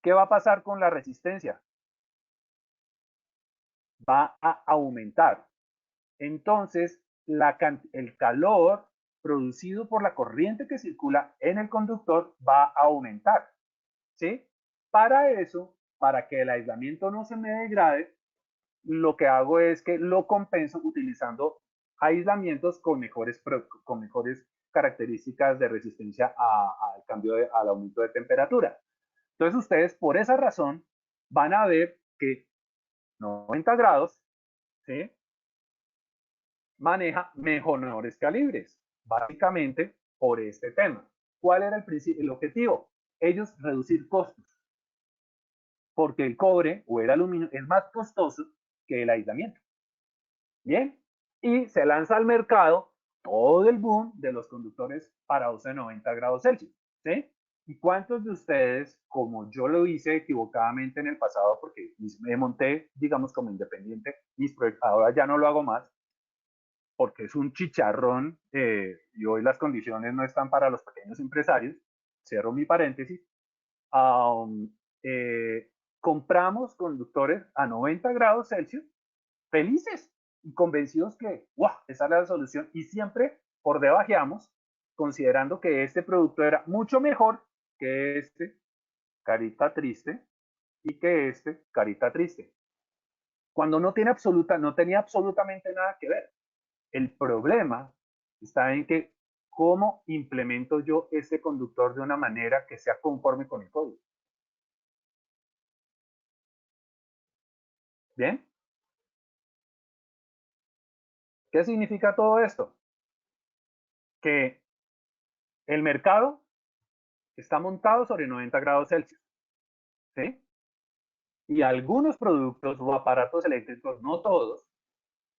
¿qué va a pasar con la resistencia? Va a aumentar. Entonces, el calor producido por la corriente que circula en el conductor va a aumentar, ¿sí? Para eso, para que el aislamiento no se me degrade, lo que hago es que lo compenso utilizando aislamientos con mejores características de resistencia al cambio, al aumento de temperatura. Entonces ustedes por esa razón van a ver que 90 grados, ¿sí? Maneja mejores calibres, básicamente por este tema. ¿Cuál era el objetivo? Ellos reducir costos, porque el cobre o el aluminio es más costoso que el aislamiento. Bien, y se lanza al mercado todo el boom de los conductores para uso de 90 grados Celsius, ¿sí? ¿Y cuántos de ustedes, como yo lo hice equivocadamente en el pasado, porque me monté, digamos, como independiente, ahora ya no lo hago más, porque es un chicharrón y hoy las condiciones no están para los pequeños empresarios, cierro mi paréntesis, um, compramos conductores a 90 grados Celsius felices y convencidos que wow, esa es la solución y siempre por debajeamos considerando que este producto era mucho mejor que este, carita triste, y que este, carita triste. Cuando no tenía absolutamente nada que ver. El problema está en que cómo implemento yo ese conductor de una manera que sea conforme con el código. ¿Bien? ¿Qué significa todo esto? Que el mercado está montado sobre 90 grados Celsius. ¿Sí? Y algunos productos o aparatos eléctricos, no todos,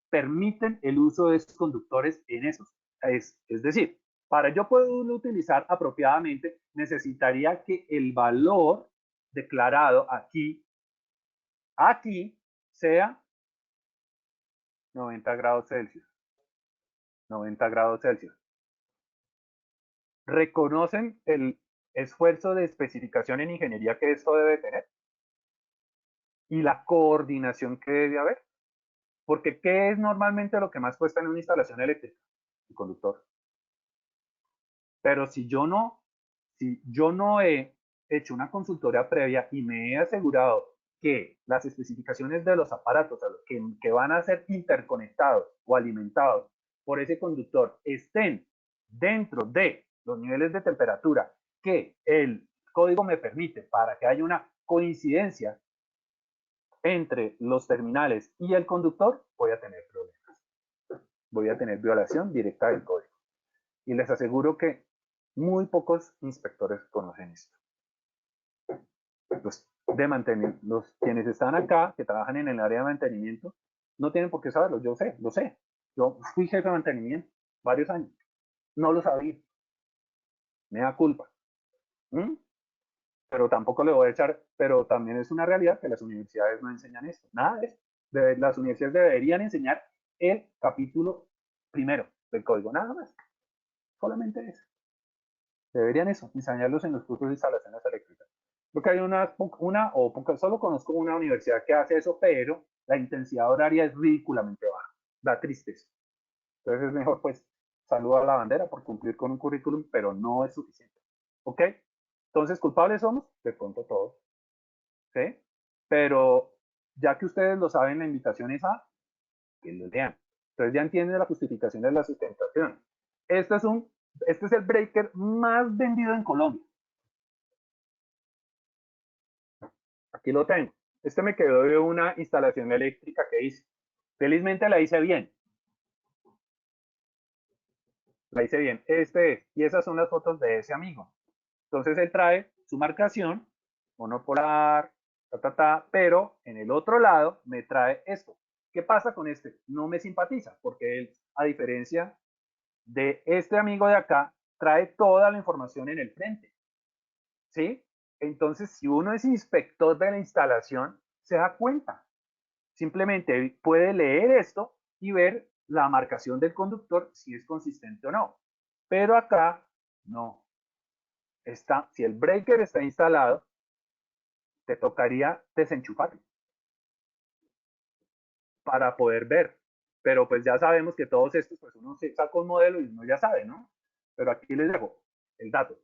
permiten el uso de estos conductores en esos. Es decir, para yo poderlo utilizar apropiadamente, necesitaría que el valor declarado aquí sea 90 grados Celsius. 90 grados Celsius. ¿Reconocen el esfuerzo de especificación en ingeniería que esto debe tener? Y la coordinación que debe haber. Porque ¿qué es normalmente lo que más cuesta en una instalación eléctrica? El conductor. Pero si yo no he hecho una consultoría previa y me he asegurado que las especificaciones de los aparatos que van a ser interconectados o alimentados por ese conductor estén dentro de los niveles de temperatura que el código me permite para que haya una coincidencia entre los terminales y el conductor, voy a tener problemas. Voy a tener violación directa del código. Y les aseguro que muy pocos inspectores conocen esto. Los quienes están acá, que trabajan en el área de mantenimiento, no tienen por qué saberlo. Yo sé, lo sé. Yo fui jefe de mantenimiento varios años. No lo sabía. Me da culpa. ¿Mm? Pero tampoco le voy a echar, pero también es una realidad que las universidades no enseñan esto. Nada de esto. Las universidades deberían enseñar el capítulo primero del código, nada más. Solamente eso. Deberían eso, enseñarlos en los cursos de instalaciones eléctricas. Creo que hay solo conozco una universidad que hace eso, pero la intensidad horaria es ridículamente baja. Da tristeza. Entonces es mejor, pues, saludo a la bandera por cumplir con un currículum, pero no es suficiente. ¿Ok? Entonces, ¿culpables somos? De pronto todos. ¿Sí? Pero ya que ustedes lo saben, la invitación es a que lo lean. Entonces ya entienden la justificación de la sustentación. Este es el breaker más vendido en Colombia. Aquí lo tengo. Este me quedó de una instalación eléctrica que hice. Felizmente la hice bien. La hice bien. Y esas son las fotos de ese amigo. Entonces él trae su marcación, monopolar, pero en el otro lado me trae esto. ¿Qué pasa con este? No me simpatiza, porque él, a diferencia de este amigo de acá, trae toda la información en el frente. ¿Sí? Entonces, si uno es inspector de la instalación, se da cuenta. Simplemente puede leer esto y ver la marcación del conductor si es consistente o no. Pero acá no. Si el breaker está instalado, te tocaría desenchufarlo para poder ver. Pero pues ya sabemos que todos estos, pues uno se saca un modelo y uno ya sabe, ¿no? Pero aquí les dejo el dato.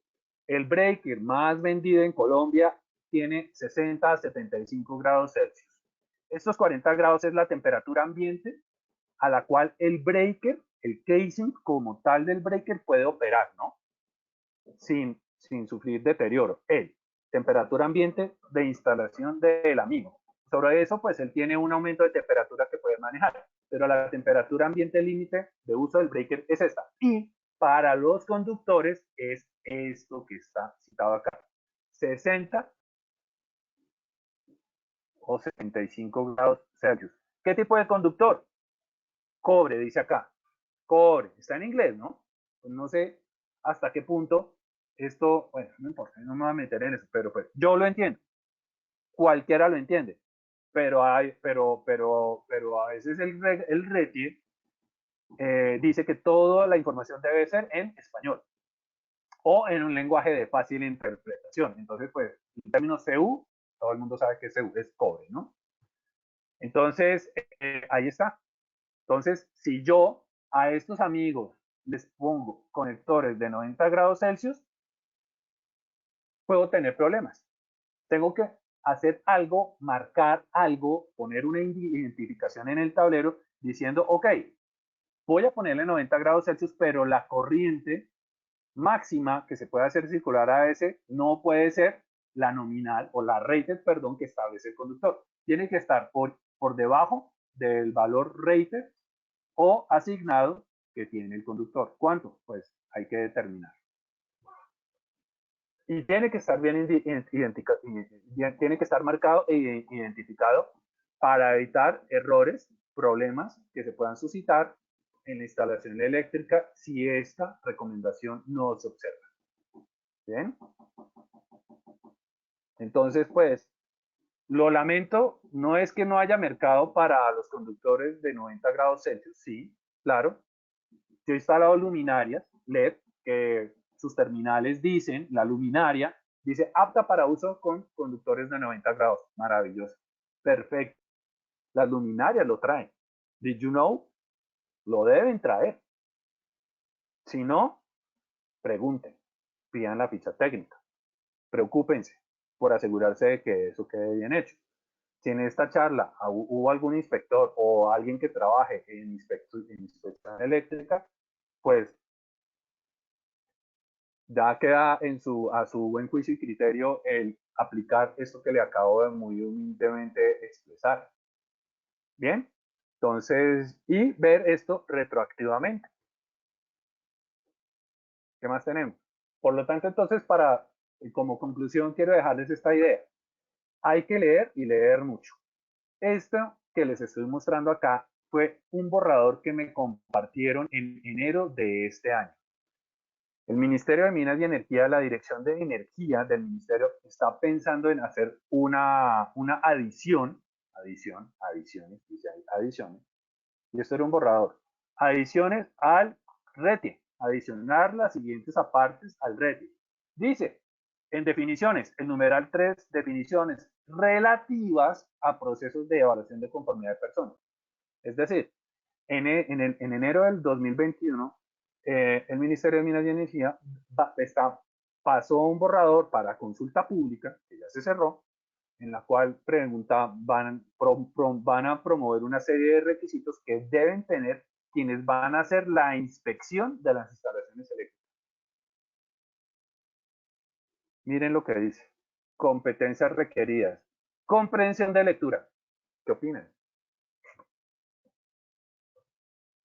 El breaker más vendido en Colombia tiene 60 a 75 grados Celsius. Estos 40 grados es la temperatura ambiente a la cual el breaker, el casing como tal del breaker puede operar, ¿no? Sin sufrir deterioro. Temperatura ambiente de instalación del amigo. Sobre eso, pues él tiene un aumento de temperatura que puede manejar, pero la temperatura ambiente límite de uso del breaker es esta. Y para los conductores es esto que está citado acá. 60 o 75 grados Celsius. ¿Qué tipo de conductor? Cobre, dice acá. Cobre. Está en inglés, ¿no? Pues no sé hasta qué punto esto, bueno, no importa, no me voy a meter en eso, pero pues yo lo entiendo. Cualquiera lo entiende. Pero a veces el RETI dice que toda la información debe ser en español o en un lenguaje de fácil interpretación. Entonces, pues, el término CU, todo el mundo sabe que CU es cobre, ¿no? Entonces, ahí está. Entonces, si yo a estos amigos les pongo conectores de 90 grados Celsius, puedo tener problemas. Tengo que hacer algo, marcar algo, poner una identificación en el tablero diciendo, ok, voy a ponerle 90 grados Celsius, pero la corriente máxima que se puede hacer circular a ese no puede ser la nominal o la rated, perdón, que establece el conductor. Tiene que estar por debajo del valor rated o asignado que tiene el conductor. ¿Cuánto? Pues hay que determinar. Y tiene que estar bien tiene que estar marcado e identificado para evitar errores, problemas que se puedan suscitar en la instalación eléctrica si esta recomendación no se observa. ¿Bien? Entonces, pues, lo lamento, no es que no haya mercado para los conductores de 90 grados Celsius, sí, claro. Yo he instalado luminarias LED que sus terminales dicen, la luminaria dice apta para uso con conductores de 90 grados. Maravilloso. Perfecto. Las luminarias lo traen. Did you know? Lo deben traer. Si no, pregunten, pidan la ficha técnica. Preocúpense por asegurarse de que eso quede bien hecho. Si en esta charla hubo algún inspector o alguien que trabaje en inspección eléctrica, pues ya queda a su buen juicio y criterio el aplicar esto que le acabo de muy humildemente expresar. Bien, entonces, y ver esto retroactivamente. ¿Qué más tenemos? Por lo tanto, entonces, como conclusión, quiero dejarles esta idea. Hay que leer y leer mucho. Esto que les estoy mostrando acá fue un borrador que me compartieron en enero de este año. El Ministerio de Minas y Energía, la Dirección de Energía del Ministerio, está pensando en hacer una adiciones, dice ahí, adiciones, y esto era un borrador, adiciones al RETIE, adicionar las siguientes apartes al RETIE. Dice, en definiciones, el numeral 3, definiciones relativas a procesos de evaluación de conformidad de personas. Es decir, en enero del 2021, el Ministerio de Minas y Energía pasó un borrador para consulta pública, que ya se cerró, en la cual van a promover una serie de requisitos que deben tener quienes van a hacer la inspección de las instalaciones eléctricas. Miren lo que dice. Competencias requeridas. Comprensión de lectura. ¿Qué opinan?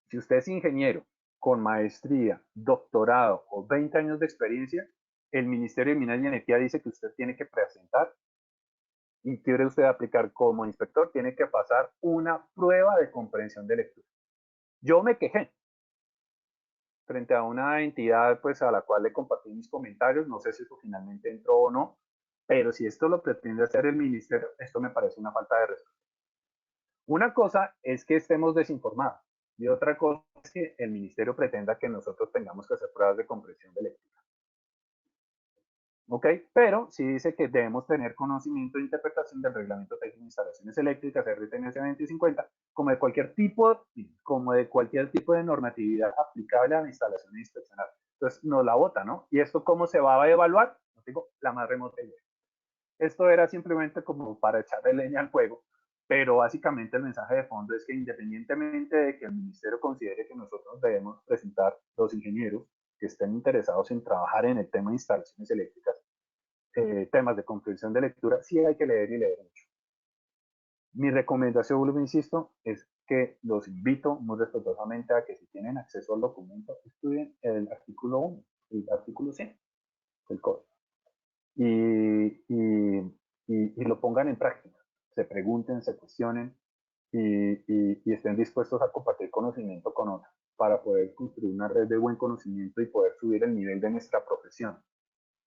Si usted es ingeniero con maestría, doctorado o 20 años de experiencia, el Ministerio de Minas y Energía dice que usted tiene que presentar y quiere usted aplicar como inspector, tiene que pasar una prueba de comprensión de lectura. Yo me quejé frente a una entidad pues a la cual le compartí mis comentarios, no sé si eso finalmente entró o no, pero si esto lo pretende hacer el ministerio, esto me parece una falta de respeto. Una cosa es que estemos desinformados y otra cosa es que el ministerio pretenda que nosotros tengamos que hacer pruebas de comprensión de lectura. ¿Ok? Pero sí dice que debemos tener conocimiento de interpretación del Reglamento Técnico de Instalaciones Eléctricas RTNS 2050 como de cualquier tipo de normatividad aplicable a la instalación inspeccional. Entonces nos la bota, ¿no? ¿Y esto cómo se va a evaluar? No tengo la más remota idea. Esto era simplemente como para echarle leña al fuego, pero básicamente el mensaje de fondo es que independientemente de que el ministerio considere que nosotros debemos presentar los ingenieros que estén interesados en trabajar en el tema de instalaciones eléctricas, temas de comprensión de lectura, sí hay que leer y leer mucho. Mi recomendación, vuelvo insisto, es que los invito muy respetuosamente a que si tienen acceso al documento, estudien el artículo 1, el artículo 100 del código. Y lo pongan en práctica, se pregunten, se cuestionen y estén dispuestos a compartir conocimiento con otros para poder construir una red de buen conocimiento y poder subir el nivel de nuestra profesión,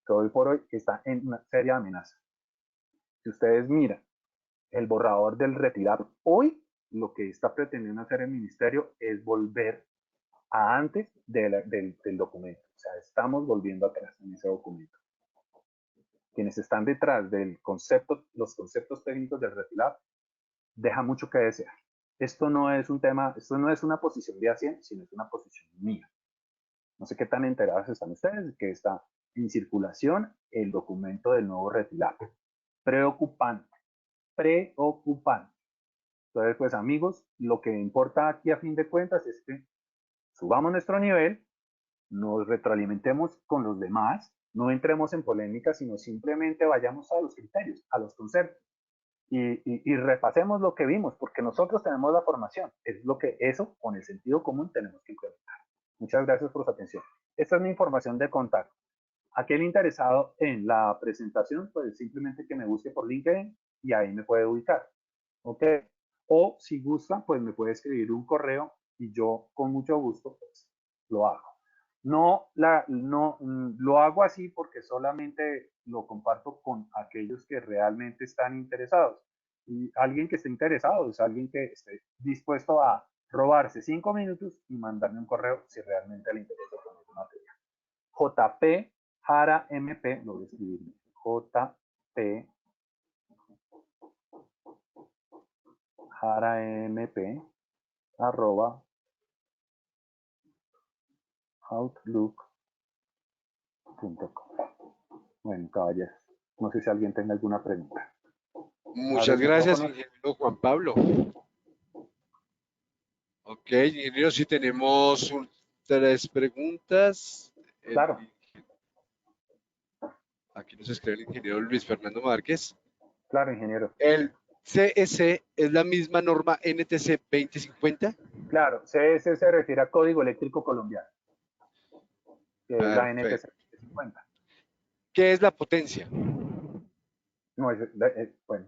que hoy por hoy está en una seria amenaza. Si ustedes miran el borrador del retirado, hoy lo que está pretendiendo hacer el ministerio es volver a antes del documento. O sea, estamos volviendo atrás en ese documento. Quienes están detrás del concepto, los conceptos técnicos del retirado, deja mucho que desear. Esto no es un tema, esto no es una posición de A100, sino es una posición mía. No sé qué tan enterados están ustedes que está en circulación el documento del nuevo retirado. preocupante, preocupante. Entonces, pues amigos, lo que importa aquí a fin de cuentas es que subamos nuestro nivel, nos retroalimentemos con los demás, no entremos en polémica, sino simplemente vayamos a los criterios, a los conceptos y repasemos lo que vimos, porque nosotros tenemos la formación, es lo que eso con el sentido común tenemos que implementar. Muchas gracias por su atención. Esta es mi información de contacto. Aquel interesado en la presentación, pues simplemente que me busque por LinkedIn y ahí me puede ubicar. ¿Ok? O si gusta, pues me puede escribir un correo y yo con mucho gusto pues, lo hago. No lo hago así porque solamente lo comparto con aquellos que realmente están interesados. Y alguien que esté interesado es alguien que esté dispuesto a robarse 5 minutos y mandarme un correo si realmente le interesa con el material. JP Jara MP, lo voy a escribir. JP Jara MP arroba outlook.com. Bueno, caballeros, no sé si alguien tenga alguna pregunta. Abro Muchas el gracias, micrófono. ingeniero Juan Pablo. Ok, ingeniero, sí tenemos 3 preguntas. Claro, Aquí nos escribe el ingeniero Luis Fernando Márquez. claro, ingeniero. ¿El CEC es la misma norma NTC 2050? Claro, CS se refiere a Código Eléctrico Colombiano, que es la NTC Perfecto. 50. ¿Qué es la potencia? No, bueno,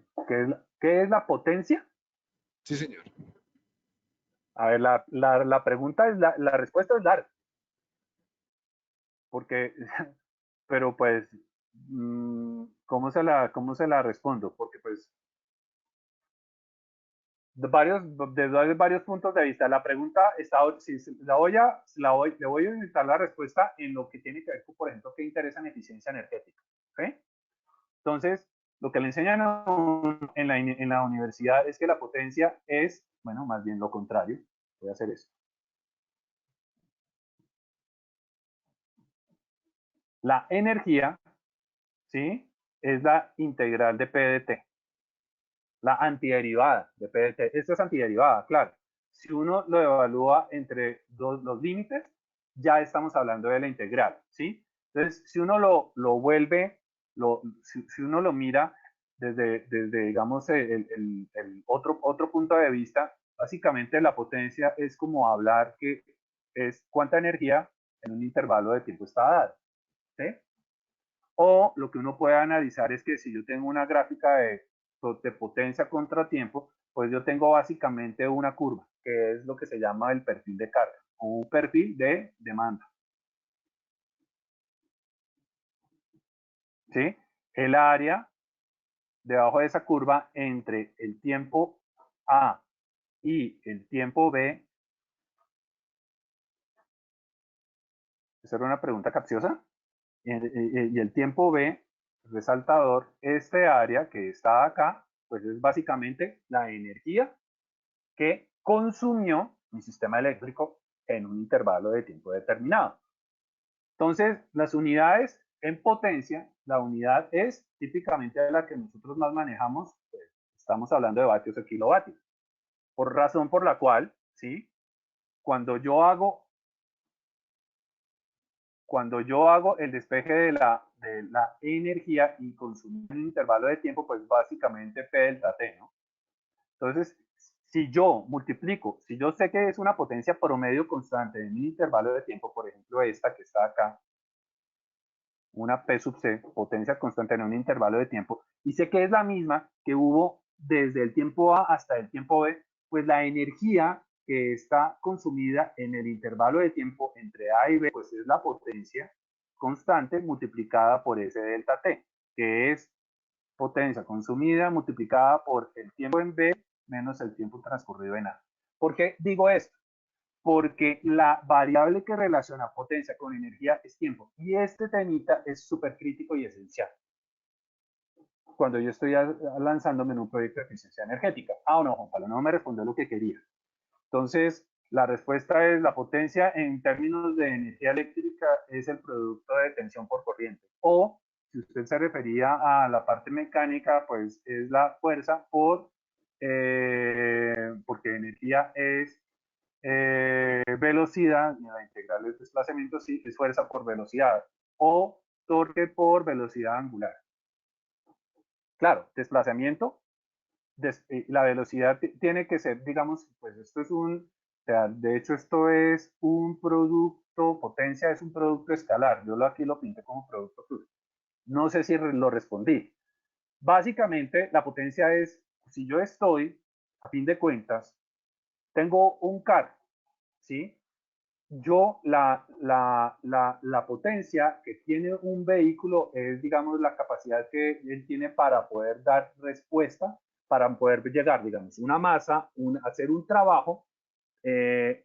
¿qué es la potencia? Sí, señor. A ver, la pregunta es, la respuesta es larga, porque, pero pues, cómo se la respondo? Porque pues desde varios puntos de vista. La pregunta está, si le voy a orientar la respuesta en lo que tiene que ver con, por ejemplo, qué interesa en eficiencia energética. ¿Okay? Entonces, lo que le enseñan en la universidad es que la potencia es, bueno, más bien lo contrario. Voy a hacer esto. La energía, ¿sí? Es la integral de P de T. La antiderivada de P de T. Esta es antiderivada, claro. Si uno lo evalúa entre los límites, ya estamos hablando de la integral, ¿sí? Entonces, si uno lo vuelve, si uno lo mira desde digamos, el otro punto de vista, básicamente la potencia es como hablar que es cuánta energía en un intervalo de tiempo está dada, ¿sí? O lo que uno puede analizar es que si yo tengo una gráfica de potencia contra tiempo, pues yo tengo básicamente una curva, que es lo que se llama el perfil de carga, o un perfil de demanda. ¿Sí? El área debajo de esa curva entre el tiempo A y el tiempo B. Esa era una pregunta capciosa. Y el tiempo B, resaltador, este área que está acá, pues es básicamente la energía que consumió mi sistema eléctrico en un intervalo de tiempo determinado. Entonces, las unidades en potencia, la unidad es típicamente la que nosotros más manejamos, pues, estamos hablando de vatios o kilovatios. Por razón por la cual, ¿sí? Cuando yo hago el despeje de la energía y consumir un intervalo de tiempo, pues básicamente P delta T, ¿no? Entonces, si yo multiplico, si yo sé que es una potencia promedio constante en un intervalo de tiempo, por ejemplo esta que está acá, una P sub C, potencia constante en un intervalo de tiempo, y sé que es la misma que hubo desde el tiempo A hasta el tiempo B, pues la energía que está consumida en el intervalo de tiempo entre A y B, pues es la potencia constante multiplicada por ese delta T, que es potencia consumida multiplicada por el tiempo en B menos el tiempo transcurrido en A. ¿Por qué digo esto? Porque la variable que relaciona potencia con energía es tiempo. Y este temita es súper crítico y esencial cuando yo estoy lanzándome en un proyecto de eficiencia energética. Ah, o no, Juan Pablo, no me respondió lo que quería. Entonces, la respuesta es la potencia en términos de energía eléctrica es el producto de tensión por corriente o si usted se refería a la parte mecánica, pues es la fuerza porque energía es velocidad, y la integral es desplazamiento, sí, es fuerza por velocidad, o torque por velocidad angular. Claro, desplazamiento, la velocidad tiene que ser, digamos, pues esto es o sea, de hecho esto es un producto, potencia es un producto escalar, yo aquí lo pinté como producto cruz. No sé si lo respondí. Básicamente, la potencia es, si yo estoy, a fin de cuentas, tengo un carro, ¿sí? Yo, la potencia que tiene un vehículo es, digamos, la capacidad que él tiene para poder dar respuesta, para poder llegar, digamos, una masa, hacer un trabajo que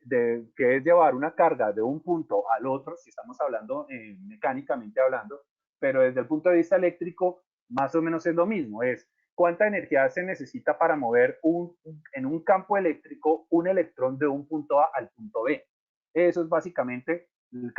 es llevar una carga de un punto al otro, si estamos hablando mecánicamente hablando, pero desde el punto de vista eléctrico, más o menos es lo mismo, es cuánta energía se necesita para mover en un campo eléctrico un electrón de un punto A al punto B. Eso es básicamente el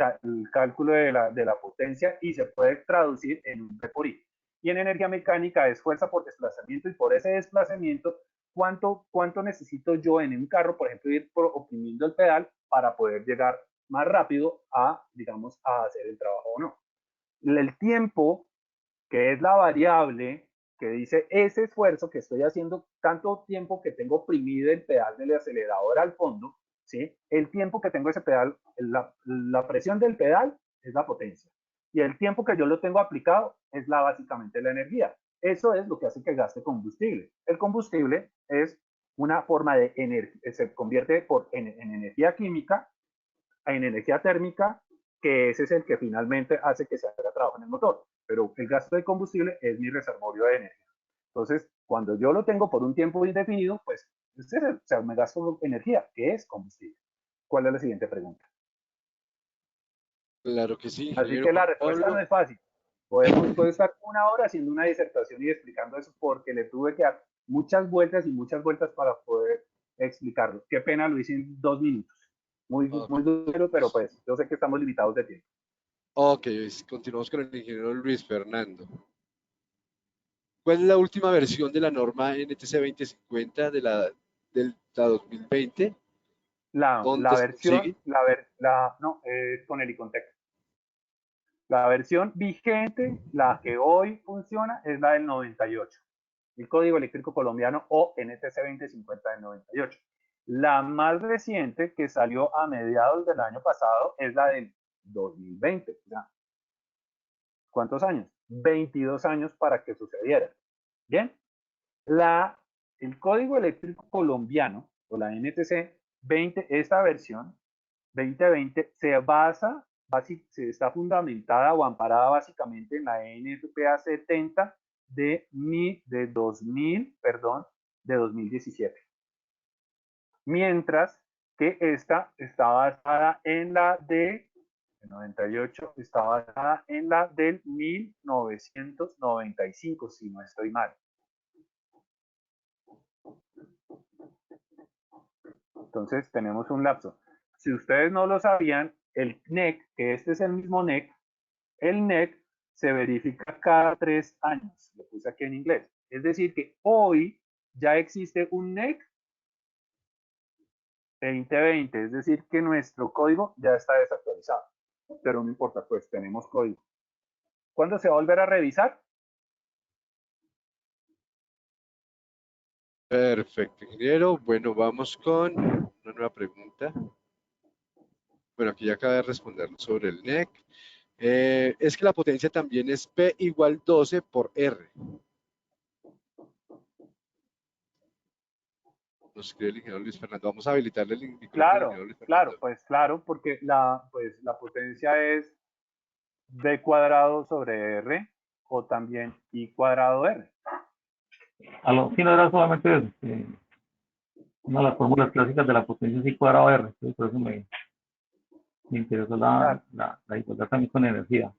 cálculo de la potencia y se puede traducir en un P por I. Y en energía mecánica es fuerza por desplazamiento y por ese desplazamiento cuánto necesito yo en un carro, por ejemplo, ir oprimiendo el pedal para poder llegar más rápido a, digamos, a hacer el trabajo o no. El tiempo, que es la variable que dice ese esfuerzo que estoy haciendo, tanto tiempo que tengo oprimido el pedal del acelerador al fondo, ¿sí? El tiempo que tengo ese pedal, la presión del pedal es la potencia. Y el tiempo que yo lo tengo aplicado es básicamente la energía. Eso es lo que hace que gaste combustible. El combustible es una forma de energía, se convierte en energía química, en energía térmica, que ese es el que finalmente hace que se haga trabajo en el motor. Pero el gasto de combustible es mi reservorio de energía. Entonces, cuando yo lo tengo por un tiempo indefinido, pues o sea, me gasto energía, que es combustible. ¿Cuál es la siguiente pregunta? Claro que sí, Así ingeniero que la Juan respuesta no Pablo. es fácil. Puedo estar una hora haciendo una disertación y explicando eso porque le tuve que dar muchas vueltas y muchas vueltas para poder explicarlo. Qué pena, lo hice en 2 minutos. Ok, Muy duro, pero pues yo sé que estamos limitados de tiempo. ok, continuamos con el ingeniero Luis Fernando. ¿Cuál es la última versión de la norma NTC 2050 la 2020? ¿Dónde La se versión, consigue? no, es con el Icontec. La versión vigente, la que hoy funciona, es la del 98. El Código Eléctrico Colombiano o NTC 2050 del 98. La más reciente, que salió a mediados del año pasado, es la del 2020. ¿Ya? ¿Cuántos años? 22 años para que sucediera. Bien, la, el Código Eléctrico Colombiano, o la NTC 20, esta versión 2020 se está fundamentada o amparada básicamente en la NFPA 70 de 2000, perdón, de 2017. Mientras que esta está basada en la de 98, está basada en la del 1995, si no estoy mal. Entonces tenemos un lapso. Si ustedes no lo sabían, el NEC, que este es el mismo NEC, el NEC se verifica cada 3 años. Lo puse aquí en inglés. Es decir, que hoy ya existe un NEC 2020, es decir, que nuestro código ya está desactualizado. Pero no importa, pues tenemos código. ¿Cuándo se va a volver a revisar? Perfecto, ingeniero. Bueno, vamos con una nueva pregunta. Bueno, aquí ya acaba de responder sobre el NEC. Es que la potencia también es P igual 12 por R. Nos escribe el ingeniero Luis Fernando. Vamos a habilitarle el micrófono al Claro, ingeniero Luis claro, Fernando. pues claro, porque la potencia es B cuadrado sobre R o también I cuadrado R. Sí, no era solamente eso, una de las fórmulas clásicas de la potencia es I cuadrado R, entonces por eso me interesó Claro, la igualdad también con energía.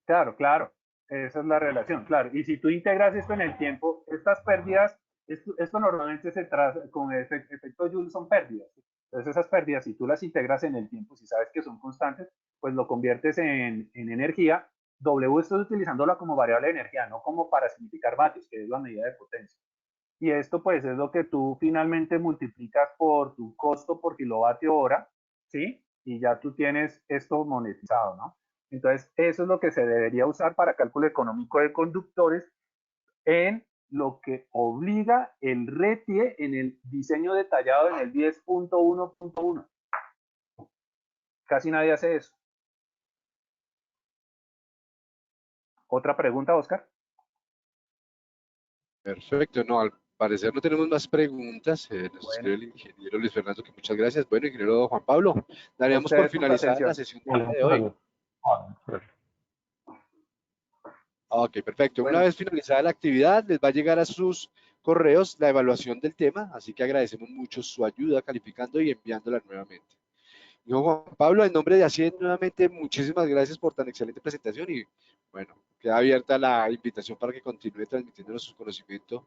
claro, claro. Esa es la relación, claro. Y si tú integras esto en el tiempo, estas pérdidas, esto normalmente se traza con el efecto Joule, son pérdidas. Entonces esas pérdidas, si tú las integras en el tiempo, si sabes que son constantes, pues lo conviertes en energía W estoy utilizándola como variable de energía, no como para significar vatios, que es la medida de potencia. Y esto pues es lo que tú finalmente multiplicas por tu costo por kilovatio hora, ¿sí? Y ya tú tienes esto monetizado, ¿no? Entonces, eso es lo que se debería usar para cálculo económico de conductores en lo que obliga el RETIE en el diseño detallado en el 10.1.1. Casi nadie hace eso. ¿Otra pregunta, Oscar? Perfecto, no, al parecer no tenemos más preguntas. Nos Bueno, escribe el ingeniero Luis Fernando que muchas gracias. Bueno, ingeniero Juan Pablo, a daríamos por ustedes por su finalizada la atención. sesión del Vale, día de muchas hoy. gracias. Vale, muchas gracias. Ok, perfecto. Una Bueno, vez finalizada la actividad, les va a llegar a sus correos la evaluación del tema, así que agradecemos mucho su ayuda calificando y enviándola nuevamente. Yo, Juan Pablo, en nombre de Ascend, nuevamente muchísimas gracias por tan excelente presentación y bueno, queda abierta la invitación para que continúe transmitiéndonos su conocimiento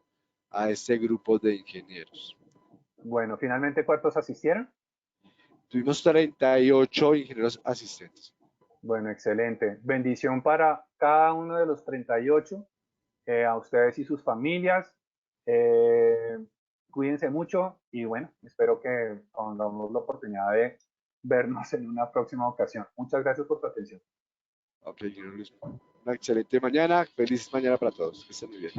a este grupo de ingenieros. bueno, finalmente, ¿cuántos asistieron? Tuvimos 38 ingenieros asistentes. Bueno, excelente. Bendición para cada uno de los 38, a ustedes y sus familias. Eh, Cuídense mucho y bueno, espero que tengamos la oportunidad de vernos en una próxima ocasión. Muchas gracias por tu atención. Ok, ingeniero Luis. Una excelente mañana, feliz mañana para todos. Que estén muy bien.